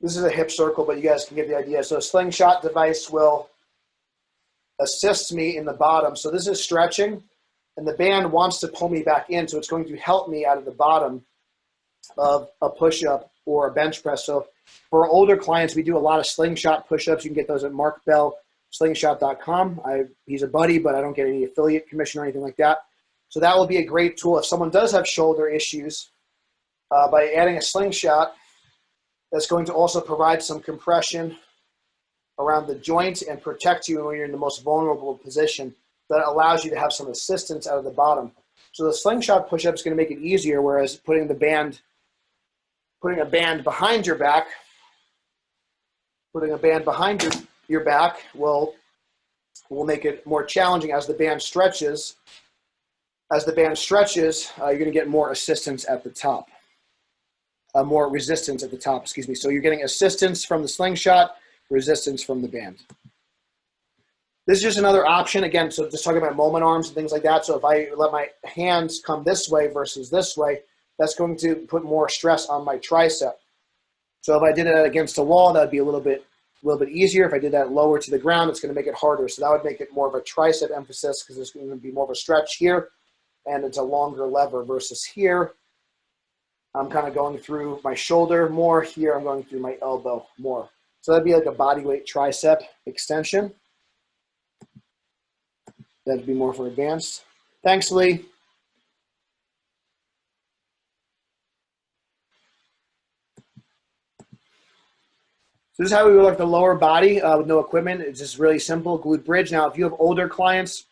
This is a hip circle, but you guys can get the idea. So a slingshot device will assist me in the bottom. So this is stretching, and the band wants to pull me back in, so it's going to help me out of the bottom of a push-up or a bench press. So for our older clients, we do a lot of slingshot push-ups. You can get those at markbellslingshot.com. He's a buddy, but I don't get any affiliate commission or anything like that. So that will be a great tool if someone does have shoulder issues. By adding a slingshot, that's going to also provide some compression around the joints and protect you when you're in the most vulnerable position. That allows you to have some assistance out of the bottom. So the slingshot push-up is going to make it easier, whereas putting a band behind your back, your back will make it more challenging as the band stretches. As the band stretches, you're going to get more assistance at the top. More resistance at the top, excuse me. So you're getting assistance from the slingshot, resistance from the band. This is just another option. Again, so just talking about moment arms and things like that. So if I let my hands come this way versus this way, that's going to put more stress on my tricep. So if I did it against a wall, that would be a little bit easier. If I did that lower to the ground, it's going to make it harder. So that would make it more of a tricep emphasis because there's going to be more of a stretch here, and it's a longer lever versus here. I'm kind of going through my shoulder more. Here I'm going through my elbow more. So that'd be like a bodyweight tricep extension. That'd be more for advanced. Thanks, Lee. So this is how we work the lower body with no equipment. It's just really simple, glute bridge. Now, if you have older clients,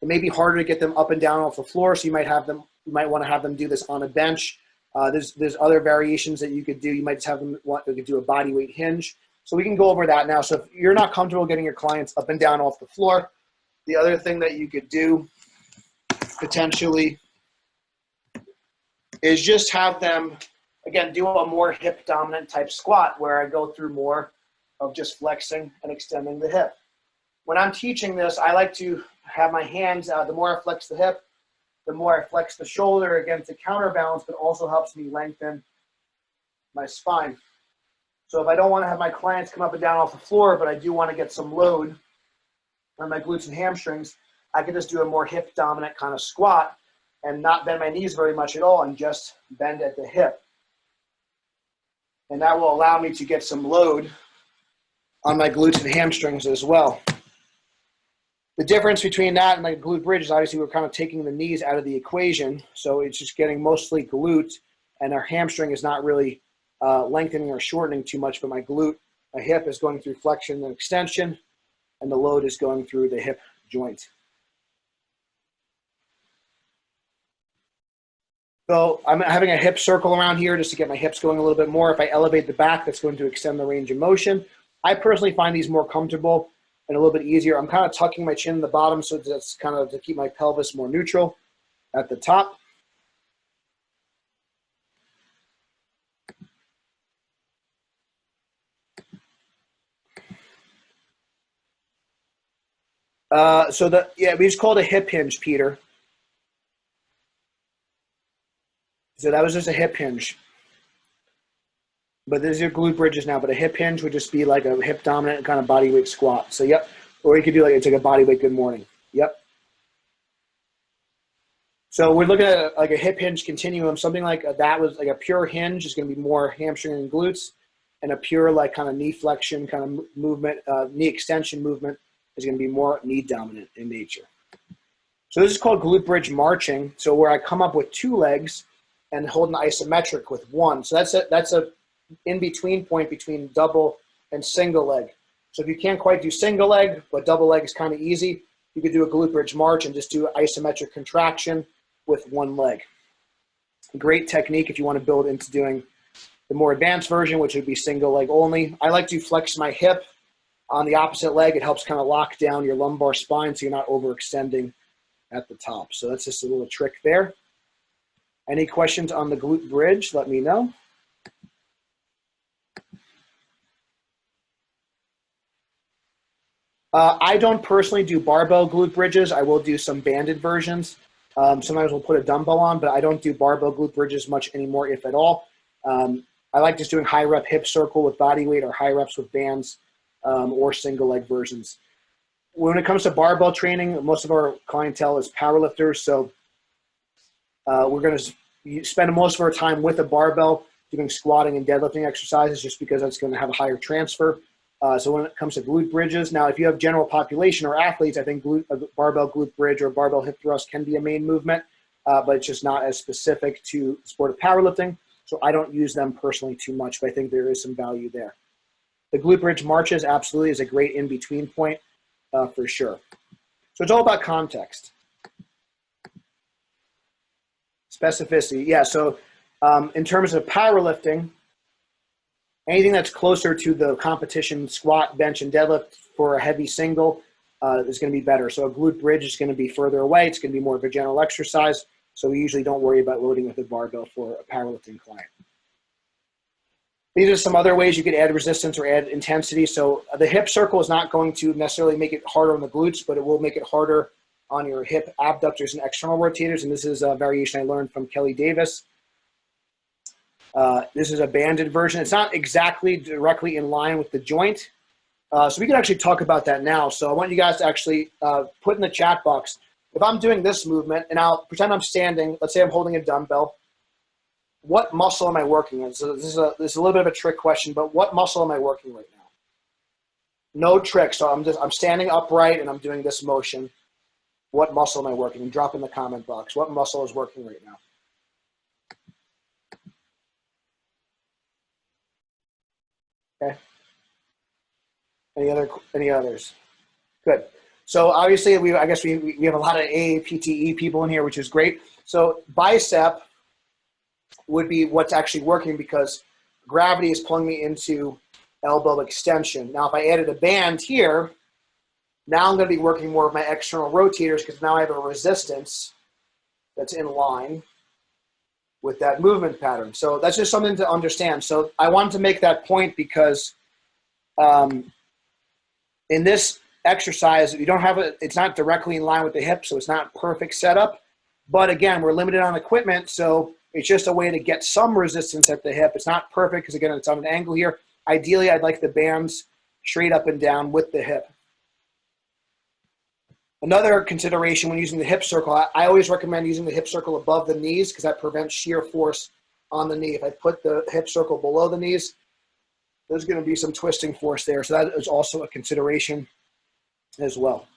it may be harder to get them up and down off the floor, so you might want to have them do this on a bench. There's other variations that you could do. You might just have them you could do a body weight hinge. So we can go over that now. So if you're not comfortable getting your clients up and down off the floor, the other thing that you could do potentially is just have them, again, do a more hip dominant type squat where I go through more of just flexing and extending the hip. When I'm teaching this, I like to have my hands out. The more I flex the hip, the more I flex the shoulder against the counterbalance, but also helps me lengthen my spine. So if I don't want to have my clients come up and down off the floor, but I do want to get some load on my glutes and hamstrings, I can just do a more hip dominant kind of squat and not bend my knees very much at all and just bend at the hip. And that will allow me to get some load on my glutes and hamstrings as well. The difference between that and my glute bridge is obviously we're kind of taking the knees out of the equation. So it's just getting mostly glute, and our hamstring is not really lengthening or shortening too much, but my hip is going through flexion and extension, and the load is going through the hip joint. So I'm having a hip circle around here just to get my hips going a little bit more. If I elevate the back, that's going to extend the range of motion. I personally find these more comfortable and a little bit easier. I'm kind of tucking my chin in the bottom so that's kind of to keep my pelvis more neutral at the top. We just call it a hip hinge, Peter. So that was just a hip hinge. But there's your glute bridges now, but a hip hinge would just be like a hip dominant kind of body weight squat. So yep, or you could do it's like a body weight good morning. Yep. So we're looking at like a hip hinge continuum. Something like that was like a pure hinge is going to be more hamstring and glutes, and a pure like kind of knee flexion kind of movement, knee extension movement is going to be more knee dominant in nature. So this is called glute bridge marching. So where I come up with two legs and hold an isometric with one. So that's a in-between point between double and single leg. So if you can't quite do single leg, but double leg is kind of easy, you could do a glute bridge march and just do isometric contraction with one leg. Great technique if you want to build into doing the more advanced version, which would be single leg only. I like to flex my hip on the opposite leg. It helps kind of lock down your lumbar spine so you're not overextending at the top. So that's just a little trick there. Any questions on the glute bridge, let me know. I don't personally do barbell glute bridges. I will do some banded versions. Sometimes we'll put a dumbbell on, but I don't do barbell glute bridges much anymore, if at all. I like just doing high rep hip circle with body weight or high reps with bands or single leg versions. When it comes to barbell training, most of our clientele is powerlifters. So we're going to spend most of our time with a barbell doing squatting and deadlifting exercises just because that's going to have a higher transfer. So when it comes to glute bridges, now if you have general population or athletes, I think barbell glute bridge or barbell hip thrust can be a main movement, but it's just not as specific to the sport of powerlifting. So I don't use them personally too much, but I think there is some value there. The glute bridge marches absolutely is a great in-between point for sure. So it's all about context. Specificity, yeah. So in terms of powerlifting, anything that's closer to the competition squat, bench, and deadlift for a heavy single is going to be better. So a glute bridge is going to be further away. It's going to be more of a general exercise. So we usually don't worry about loading with a barbell for a powerlifting client. These are some other ways you could add resistance or add intensity. So the hip circle is not going to necessarily make it harder on the glutes, but it will make it harder on your hip abductors and external rotators. And this is a variation I learned from Kelly Davis. This is a banded version. It's not exactly directly in line with the joint. So we can actually talk about that now. So I want you guys to actually put in the chat box, if I'm doing this movement and I'll pretend I'm standing, let's say I'm holding a dumbbell, what muscle am I working in? So this is a little bit of a trick question, but what muscle am I working right now? No trick. So I'm standing upright and I'm doing this motion. What muscle am I working? And drop in the comment box. What muscle is working right now? Okay. Any others? Good. So obviously I guess we have a lot of AAPTE people in here, which is great. So bicep would be what's actually working because gravity is pulling me into elbow extension. Now, if I added a band here, now I'm going to be working more of my external rotators because now I have a resistance that's in line with that movement pattern. So that's just something to understand. So I wanted to make that point because in this exercise, you don't have it's not directly in line with the hip, so it's not perfect setup. But again, we're limited on equipment, so it's just a way to get some resistance at the hip. It's not perfect because again, it's on an angle here. Ideally, I'd like the bands straight up and down with the hip. Another consideration when using the hip circle, I always recommend using the hip circle above the knees because that prevents shear force on the knee. If I put the hip circle below the knees, there's going to be some twisting force there. So that is also a consideration as well.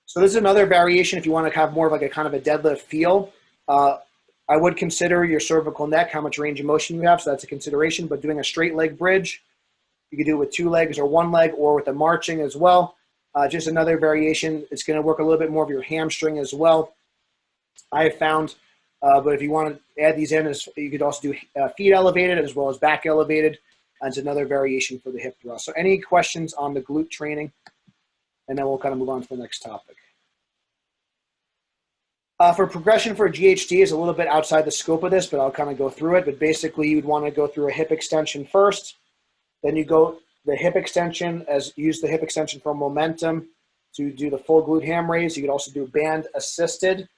So this is another variation if you want to have more of like a kind of a deadlift feel. I would consider your cervical neck, how much range of motion you have, so that's a consideration. But doing a straight leg bridge, you could do it with 2 legs or 1 leg or with a marching as well. Just another variation. It's going to work a little bit more of your hamstring as well, I have found. But if you want to add these in, you could also do feet elevated as well as back elevated. It's another variation for the hip thrust. So any questions on the glute training? And then we'll kind of move on to the next topic. For progression for GHD is a little bit outside the scope of this, but I'll kind of go through it. But basically, you'd want to go through a hip extension first. Then you go the hip extension, use the hip extension for momentum to do the full glute ham raise. You could also do band assisted,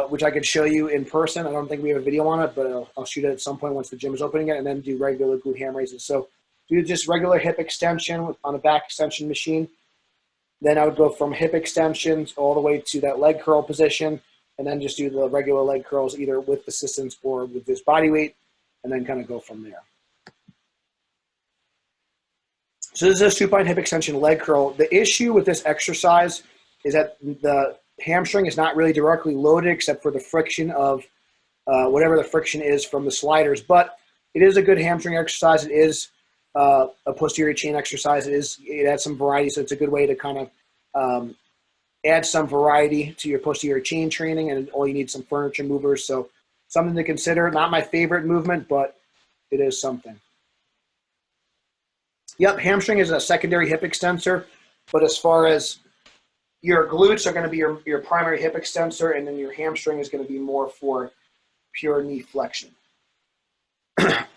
which I could show you in person. I don't think we have a video on it, but I'll shoot it at some point once the gym is opening it, and then do regular glute ham raises. So do just regular hip extension on a back extension machine. Then I would go from hip extensions all the way to that leg curl position, and then just do the regular leg curls either with assistance or with this body weight, and then kind of go from there. So this is a supine hip extension leg curl. The issue with this exercise is that the hamstring is not really directly loaded except for the friction of whatever the friction is from the sliders, but it is a good hamstring exercise. It is a posterior chain exercise. It adds some variety, so it's a good way to kind of add some variety to your posterior chain training, and all you need some furniture movers. So something to consider. Not my favorite movement, but it is something. Yep, hamstring is a secondary hip extensor, but as far as your glutes are going to be your primary hip extensor, and then your hamstring is going to be more for pure knee flexion.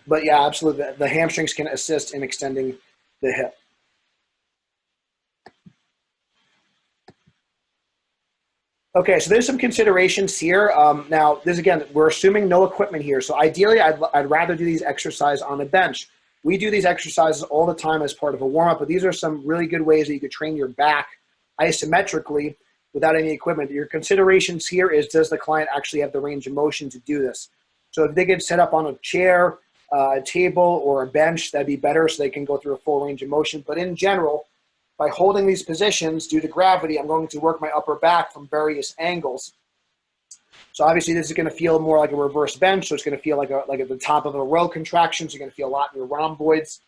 But yeah, absolutely. The hamstrings can assist in extending the hip. Okay, so there's some considerations here. Now, this again, we're assuming no equipment here. So ideally, I'd rather do these exercises on a bench. We do these exercises all the time as part of a warm-up, but these are some really good ways that you could train your back isometrically without any equipment. Your considerations here is, does the client actually have the range of motion to do this? So if they get set up on a chair, a table, or a bench, that'd be better so they can go through a full range of motion. But in general, by holding these positions due to gravity, I'm going to work my upper back from various angles. So obviously this is going to feel more like a reverse bench, so it's going to feel like at the top of a row contraction, so you're going to feel a lot in your rhomboids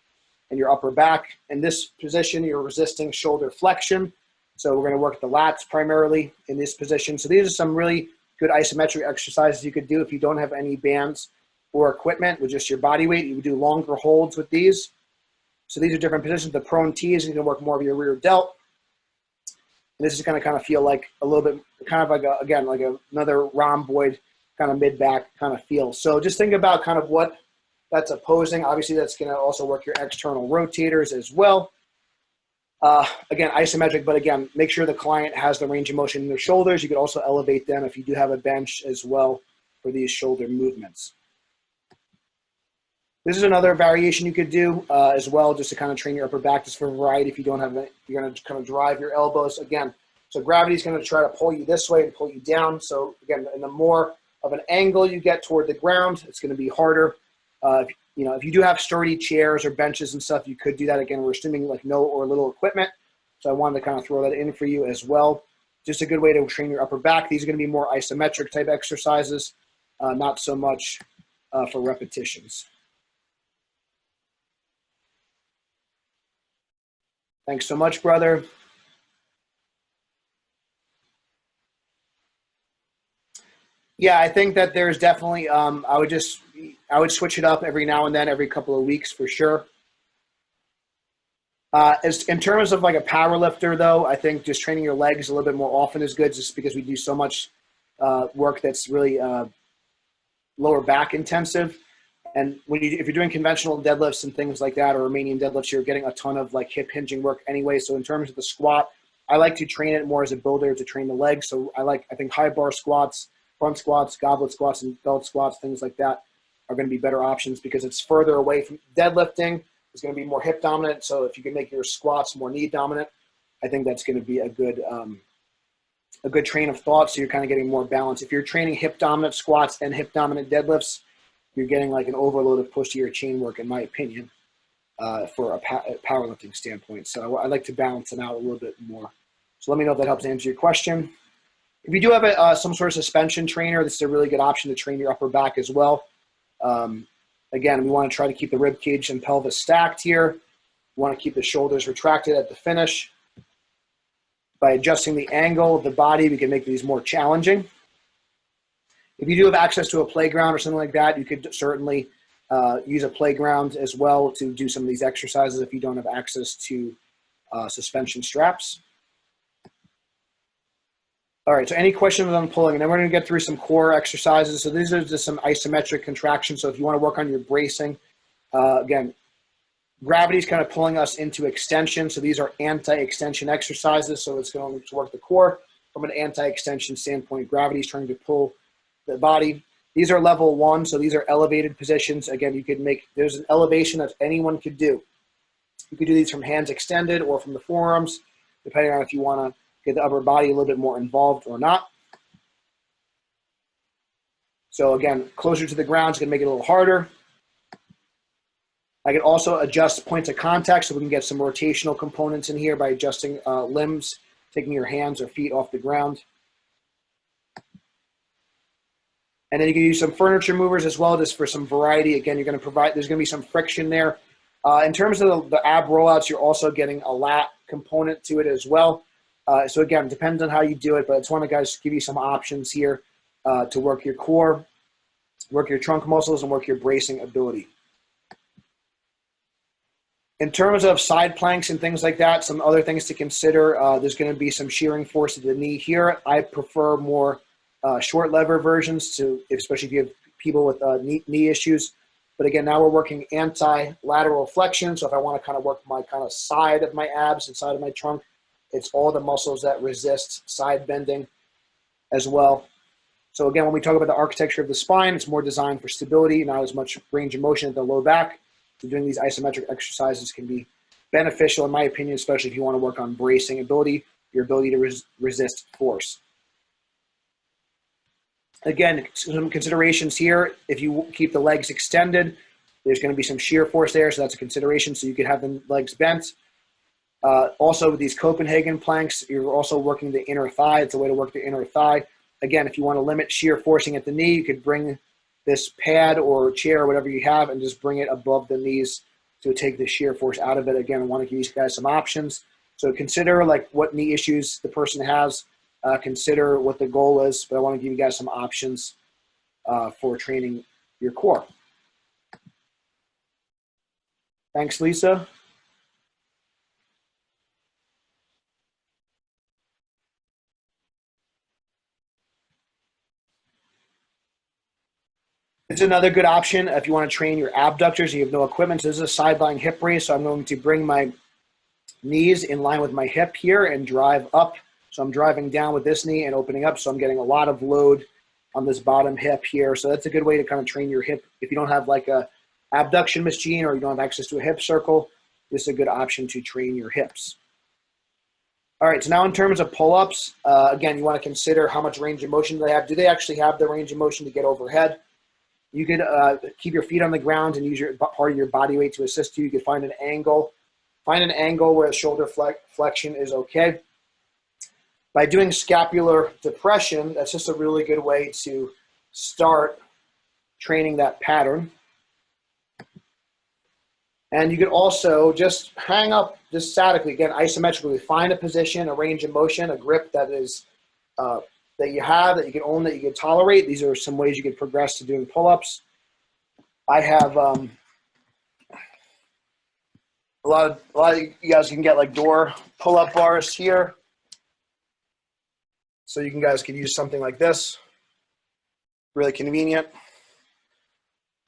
and your upper back. In this position, you're resisting shoulder flexion, so we're going to work the lats primarily in this position. So these are some really good isometric exercises you could do if you don't have any bands or equipment with just your body weight. You would do longer holds with these. So these are different positions. The prone T is going to work more of your rear delt. And this is going to kind of feel like a little bit, kind of like, another rhomboid kind of mid-back kind of feel. So just think about kind of what that's opposing. Obviously, that's going to also work your external rotators as well. Again, isometric, but again, make sure the client has the range of motion in their shoulders. You could also elevate them if you do have a bench as well for these shoulder movements. This is another variation you could do as well, just to kind of train your upper back, just for variety. If you don't have it, you're going to kind of drive your elbows again. So gravity is going to try to pull you this way and pull you down. So again, and the more of an angle you get toward the ground, it's going to be harder. If you do have sturdy chairs or benches and stuff, you could do that. Again, we're assuming like no or little equipment. So I wanted to kind of throw that in for you as well. Just a good way to train your upper back. These are going to be more isometric type exercises, not so much for repetitions. Thanks so much, brother. Yeah, I think that there's definitely, I would switch it up every now and then, every couple of weeks for sure. As in terms of like a power lifter though, I think just training your legs a little bit more often is good, just because we do so much work that's really lower back intensive. And if you're doing conventional deadlifts and things like that, or Romanian deadlifts, you're getting a ton of like hip hinging work anyway. So in terms of the squat, I like to train it more as a builder to train the legs. So I think high bar squats, front squats, goblet squats, and belt squats, things like that are going to be better options, because it's further away from deadlifting. It's going to be more hip dominant. So if you can make your squats more knee dominant, I think that's going to be a good train of thought. So you're kind of getting more balance. If you're training hip dominant squats and hip dominant deadlifts, you're getting like an overload of posterior chain work, in my opinion, for a powerlifting standpoint. So I like to balance it out a little bit more. So let me know if that helps answer your question. If you do have some sort of suspension trainer, this is a really good option to train your upper back as well. Again, we want to try to keep the rib cage and pelvis stacked here. We want to keep the shoulders retracted at the finish. By adjusting the angle of the body, we can make these more challenging. If you do have access to a playground or something like that, you could certainly use a playground as well to do some of these exercises if you don't have access to suspension straps. All right, so any questions on pulling? And then we're going to get through some core exercises. So these are just some isometric contractions. So if you want to work on your bracing, again, gravity is kind of pulling us into extension. So these are anti-extension exercises. So it's going to work the core from an anti-extension standpoint. Gravity is trying to pull the body. These are level 1. So these are elevated positions. Again, there's an elevation that anyone could do. You could do these from hands extended or from the forearms, depending on if you want to get the upper body a little bit more involved or not. So again, closer to the ground is going to make it a little harder. I can also adjust points of contact, so we can get some rotational components in here by adjusting limbs, taking your hands or feet off the ground. And then you can use some furniture movers as well, just for some variety. Again, there's going to be some friction there. In terms of the ab rollouts, you're also getting a lat component to it as well. So again, depends on how you do it, but I just want to guys give you some options here to work your core, work your trunk muscles, and work your bracing ability. In terms of side planks and things like that, some other things to consider, there's going to be some shearing force to the knee here. I prefer more short lever versions, especially if you have people with knee issues. But again, now we're working anti-lateral flexion. So if I want to kind of work my kind of side of my abs and side of my trunk, it's all the muscles that resist side bending as well. So again, when we talk about the architecture of the spine, it's more designed for stability, not as much range of motion at the low back. So doing these isometric exercises can be beneficial, in my opinion, especially if you want to work on bracing ability, your ability to resist force. Again, some considerations here. If you keep the legs extended, there's going to be some shear force there, so that's a consideration. So you could have the legs bent. Also, with these Copenhagen planks, you're also working the inner thigh. It's a way to work the inner thigh. Again, if you want to limit shear forcing at the knee, you could bring this pad or chair or whatever you have and just bring it above the knees to take the shear force out of it. Again, I want to give you guys some options. So consider like what knee issues the person has. Consider what the goal is, but I want to give you guys some options for training your core. Thanks, Lisa. It's another good option if you want to train your abductors and you have no equipment. So this is a side-lying hip raise. So I'm going to bring my knees in line with my hip here and drive up. So I'm driving down with this knee and opening up. So I'm getting a lot of load on this bottom hip here. So that's a good way to kind of train your hip. If you don't have like a abduction machine or you don't have access to a hip circle, this is a good option to train your hips. All right, so now in terms of pull-ups, again, you want to consider how much range of motion they have. Do they actually have the range of motion to get overhead? You could keep your feet on the ground and use your part of your body weight to assist you. You could find an angle. Find an angle where the shoulder flexion is okay. By doing scapular depression, that's just a really good way to start training that pattern. And you could also just hang up just statically, again, isometrically. Find a position, a range of motion, a grip that is that you have, that you can own, that you can tolerate. These are some ways you can progress to doing pull-ups. I have a lot of you guys can get like door pull-up bars here. So you guys can use something like this. Really convenient.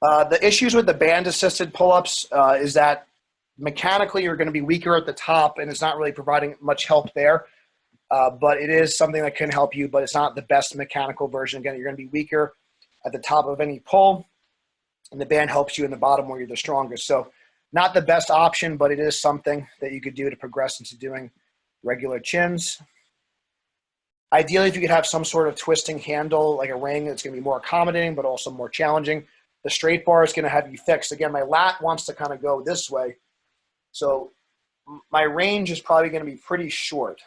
The issues with the band-assisted pull-ups is that mechanically you're going to be weaker at the top and it's not really providing much help there. But it is something that can help you, but it's not the best mechanical version. Again, you're going to be weaker at the top of any pull, and the band helps you in the bottom where you're the strongest. So not the best option, but it is something that you could do to progress into doing regular chins. Ideally, if you could have some sort of twisting handle, like a ring, that's going to be more accommodating, but also more challenging. The straight bar is going to have you fixed. Again, my lat wants to kind of go this way. So my range is probably going to be pretty short.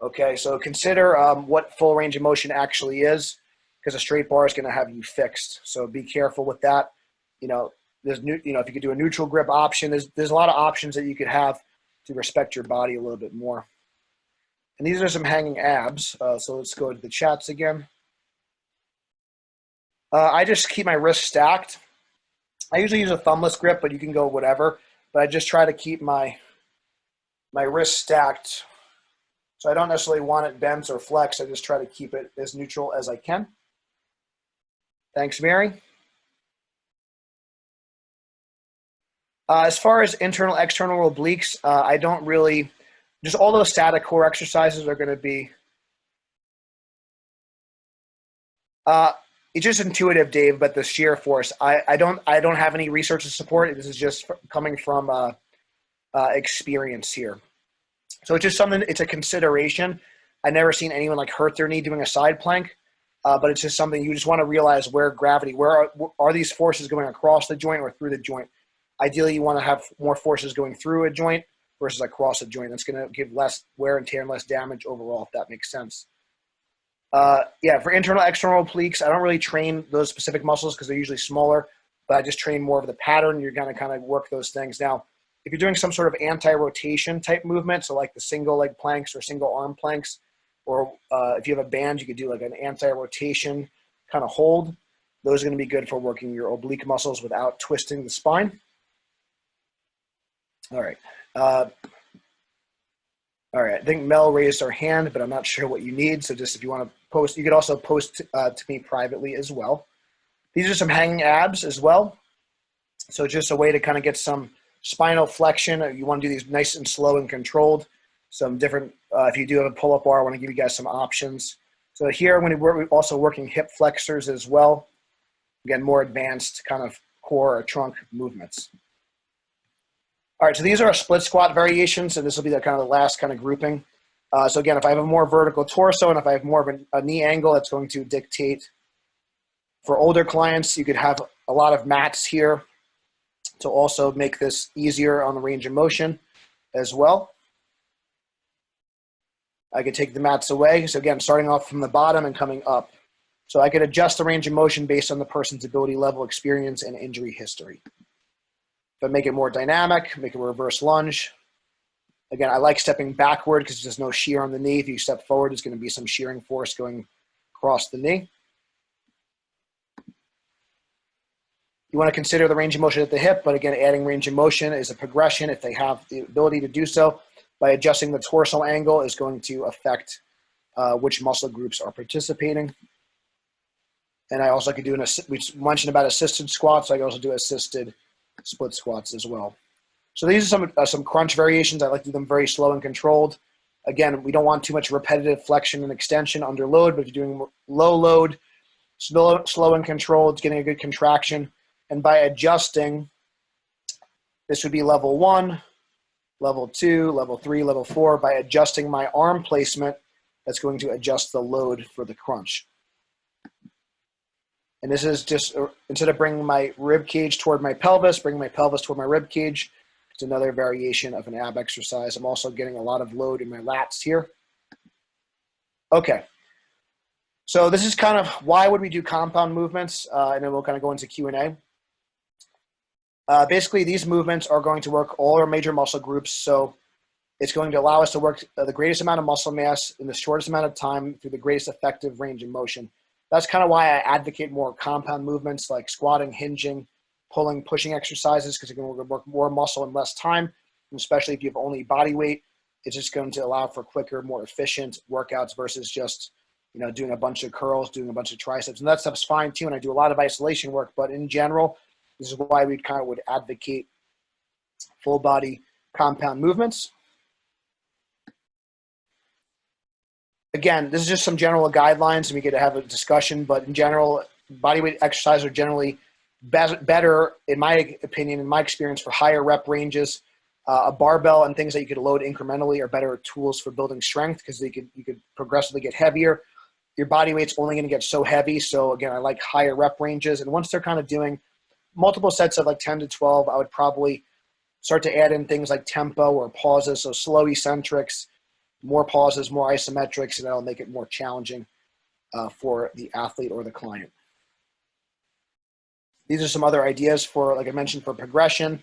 Okay, so consider what full range of motion actually is, because a straight bar is going to have you fixed. So be careful with that. You know, if you could do a neutral grip option, there's a lot of options that you could have to respect your body a little bit more. And these are some hanging abs. So let's go to the chats again. I just keep my wrists stacked. I usually use a thumbless grip, but you can go whatever. But I just try to keep my wrists stacked. So I don't necessarily want it bent or flexed. I just try to keep it as neutral as I can. Thanks, Mary. As far as internal, external obliques, I don't really, just all those static core exercises are going to be, it's just intuitive, Dave, but the shear force, I don't have any research to support it. This is just coming from experience here. So it's just something, it's a consideration. I've never seen anyone like hurt their knee doing a side plank, but it's just something you just want to realize where gravity, where are these forces going across the joint or through the joint? Ideally, you want to have more forces going through a joint versus across a joint. That's going to give less wear and tear and less damage overall, if that makes sense. Yeah, for internal, external obliques, I don't really train those specific muscles because they're usually smaller, but I just train more of the pattern. You're going to kind of work those things. Now, if you're doing some sort of anti-rotation type movement, so like the single leg planks or single arm planks, or if you have a band, you could do like an anti-rotation kind of hold. Those are going to be good for working your oblique muscles without twisting the spine. All right. All right. I think Mel raised her hand, but I'm not sure what you need. So just if you want to post, you could also post to me privately as well. These are some hanging abs as well. So just a way to kind of get some spinal flexion. You want to do these nice and slow and controlled. Some different, if you do have a pull-up bar, I want to give you guys some options. So here we're also working hip flexors as well. Again, more advanced kind of core or trunk movements. All right, so these are our split squat variations, and this will be the kind of the last kind of grouping. So again, if I have a more vertical torso and if I have more of a knee angle, that's going to dictate. For older clients, you could have a lot of mats here to also make this easier on the range of motion as well. I could take the mats away. So again, starting off from the bottom and coming up. So I could adjust the range of motion based on the person's ability level, experience, and injury history. But make it more dynamic, make it a reverse lunge. Again, I like stepping backward because there's no shear on the knee. If you step forward, there's going to be some shearing force going across the knee. You want to consider the range of motion at the hip, but again, adding range of motion is a progression if they have the ability to do so. By adjusting the torso angle is going to affect which muscle groups are participating. And I also could do we mentioned about assisted squats, so I can also do assisted split squats as well. So these are some crunch variations. I like to do them very slow and controlled. Again, we don't want too much repetitive flexion and extension under load, but if you're doing low load, slow and controlled, getting a good contraction, And by adjusting, this would be level 1, level 2, level 3, level 4. By adjusting my arm placement, that's going to adjust the load for the crunch. And this is just, instead of bringing my rib cage toward my pelvis, bringing my pelvis toward my rib cage. It's another variation of an ab exercise. I'm also getting a lot of load in my lats here. Okay. So this is kind of why would we do compound movements, and then we'll kind of go into Q&A. Basically, these movements are going to work all our major muscle groups. So it's going to allow us to work the greatest amount of muscle mass in the shortest amount of time through the greatest effective range of motion. That's kind of why I advocate more compound movements like squatting, hinging, pulling, pushing exercises, because you're going to work more muscle in less time. And especially if you have only body weight, it's just going to allow for quicker, more efficient workouts versus just, you know, doing a bunch of curls, doing a bunch of triceps. And that stuff's fine too. And I do a lot of isolation work, but in general, this is why we kind of would advocate full body compound movements. Again, this is just some general guidelines, and we get to have a discussion, but in general, bodyweight exercises are generally better, in my opinion, in my experience, for higher rep ranges. A barbell and things that you could load incrementally are better tools for building strength because you could progressively get heavier. Your body weight's only going to get so heavy. So again, I like higher rep ranges. And once they're kind of doing multiple sets of like 10 to 12, I would probably start to add in things like tempo or pauses. So slow eccentrics, more pauses, more isometrics, and that'll make it more challenging for the athlete or the client. These are some other ideas for, like I mentioned, for progression,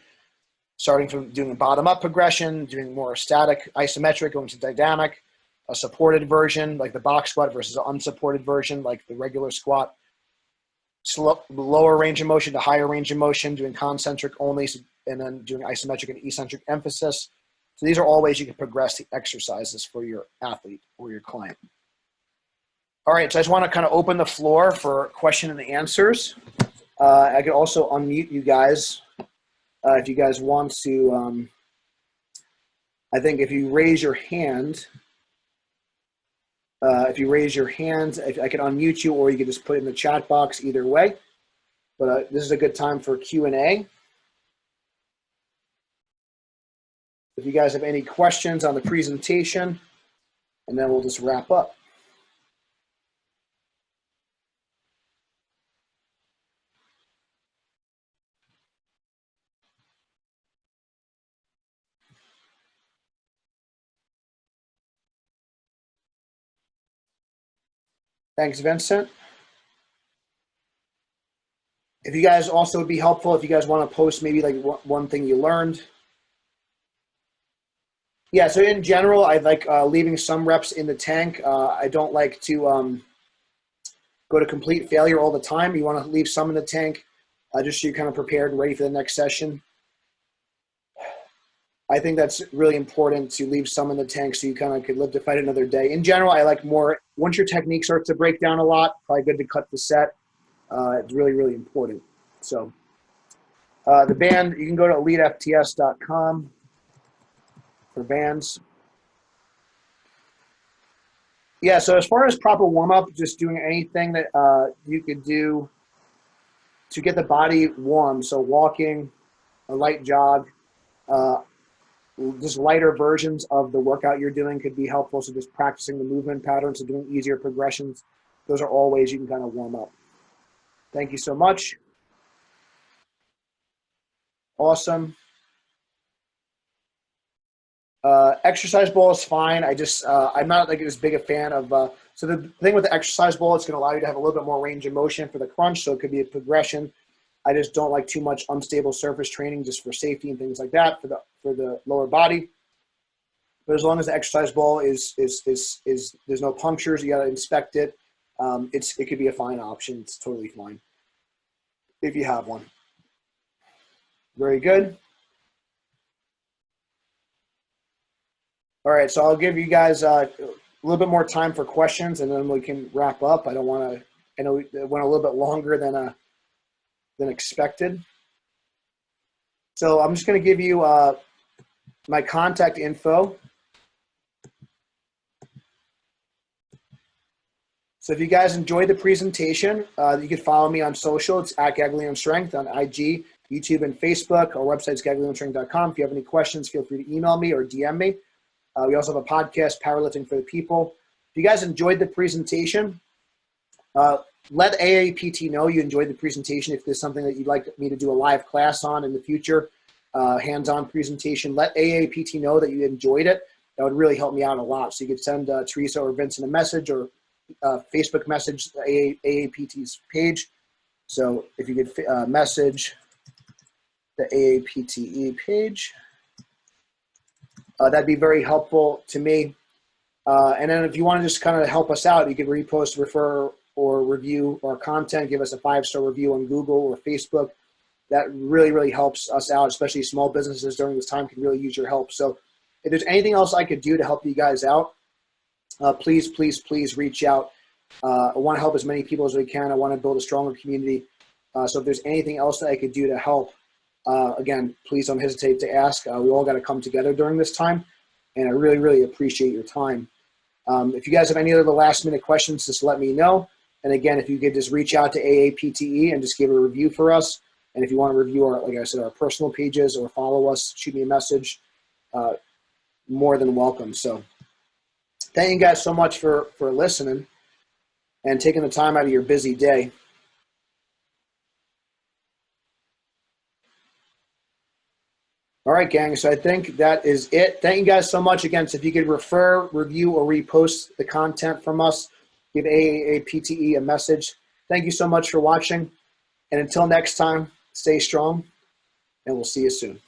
starting from doing a bottom-up progression, doing more static isometric, going to dynamic, a supported version, like the box squat versus an unsupported version, like the regular squat, lower range of motion to higher range of motion, doing concentric only, and then doing isometric and eccentric emphasis. So these are all ways you can progress the exercises for your athlete or your client. All right, so I just want to kind of open the floor for question and answers. I could also unmute you guys if you guys want to. I think if you raise your hand, I can unmute you, or you can just put it in the chat box, either way. But this is a good time for Q&A. If you guys have any questions on the presentation, and then we'll just wrap up. Thanks, Vincent. If you guys also would be helpful, if you guys want to post maybe like one thing you learned. Yeah, so in general, I like leaving some reps in the tank. I don't like to go to complete failure all the time. You want to leave some in the tank just so you're kind of prepared and ready for the next session. I think that's really important to leave some in the tank so you kind of could live to fight another day. In general, I like more, once your technique starts to break down a lot, probably good to cut the set. It's really, really important. So the band, you can go to elitefts.com for bands. Yeah, so as far as proper warm-up, just doing anything that you could do to get the body warm. So walking, a light jog, just lighter versions of the workout you're doing could be helpful. So just practicing the movement patterns and doing easier progressions. Those are all ways you can kind of warm up. Thank you so much. Awesome. Exercise ball is fine. I'm not like as big a fan of, so the thing with the exercise ball, it's going to allow you to have a little bit more range of motion for the crunch. So it could be a progression. I just don't like too much unstable surface training just for safety and things like that for the lower body. But as long as the exercise ball is there's no punctures, you got to inspect it. It could be a fine option. It's totally fine if you have one. Very good. All right, so I'll give you guys a little bit more time for questions, and then we can wrap up. I know it went a little bit longer than expected. So I'm just going to give you my contact info. So if you guys enjoyed the presentation, you can follow me on social. It's at GaglioneStrength on IG, YouTube, and Facebook. Our website is GaglioneStrength.com. If you have any questions, feel free to email me or DM me. We also have a podcast, Powerlifting for the People. If you guys enjoyed the presentation, let AAPT know you enjoyed the presentation. If there's something that you'd like me to do a live class on in the future, hands-on presentation, let AAPT know that you enjoyed it. That would really help me out a lot. So you could send Teresa or Vincent a message or Facebook message AAPT's page. So if you could message the AAPTE page, that'd be very helpful to me. And then if you want to just kind of help us out, you can repost, refer, or review our content. Give us a 5-star review on Google or Facebook. That really, really helps us out, especially small businesses during this time can really use your help. So if there's anything else I could do to help you guys out, please, please, please reach out. I want to help as many people as we can. I want to build a stronger community. So if there's anything else that I could do to help, again, please don't hesitate to ask. We all got to come together during this time, and I really, really appreciate your time. If you guys have any other last-minute questions, just let me know. And again, if you could just reach out to AAPTE and just give a review for us. And if you want to review our, like I said, our personal pages or follow us, shoot me a message, more than welcome. So thank you guys so much for listening and taking the time out of your busy day. All right, gang. So I think that is it. Thank you guys so much again. So if you could refer, review, or repost the content from us, give AAPTE a message. Thank you so much for watching. And until next time, stay strong, and we'll see you soon.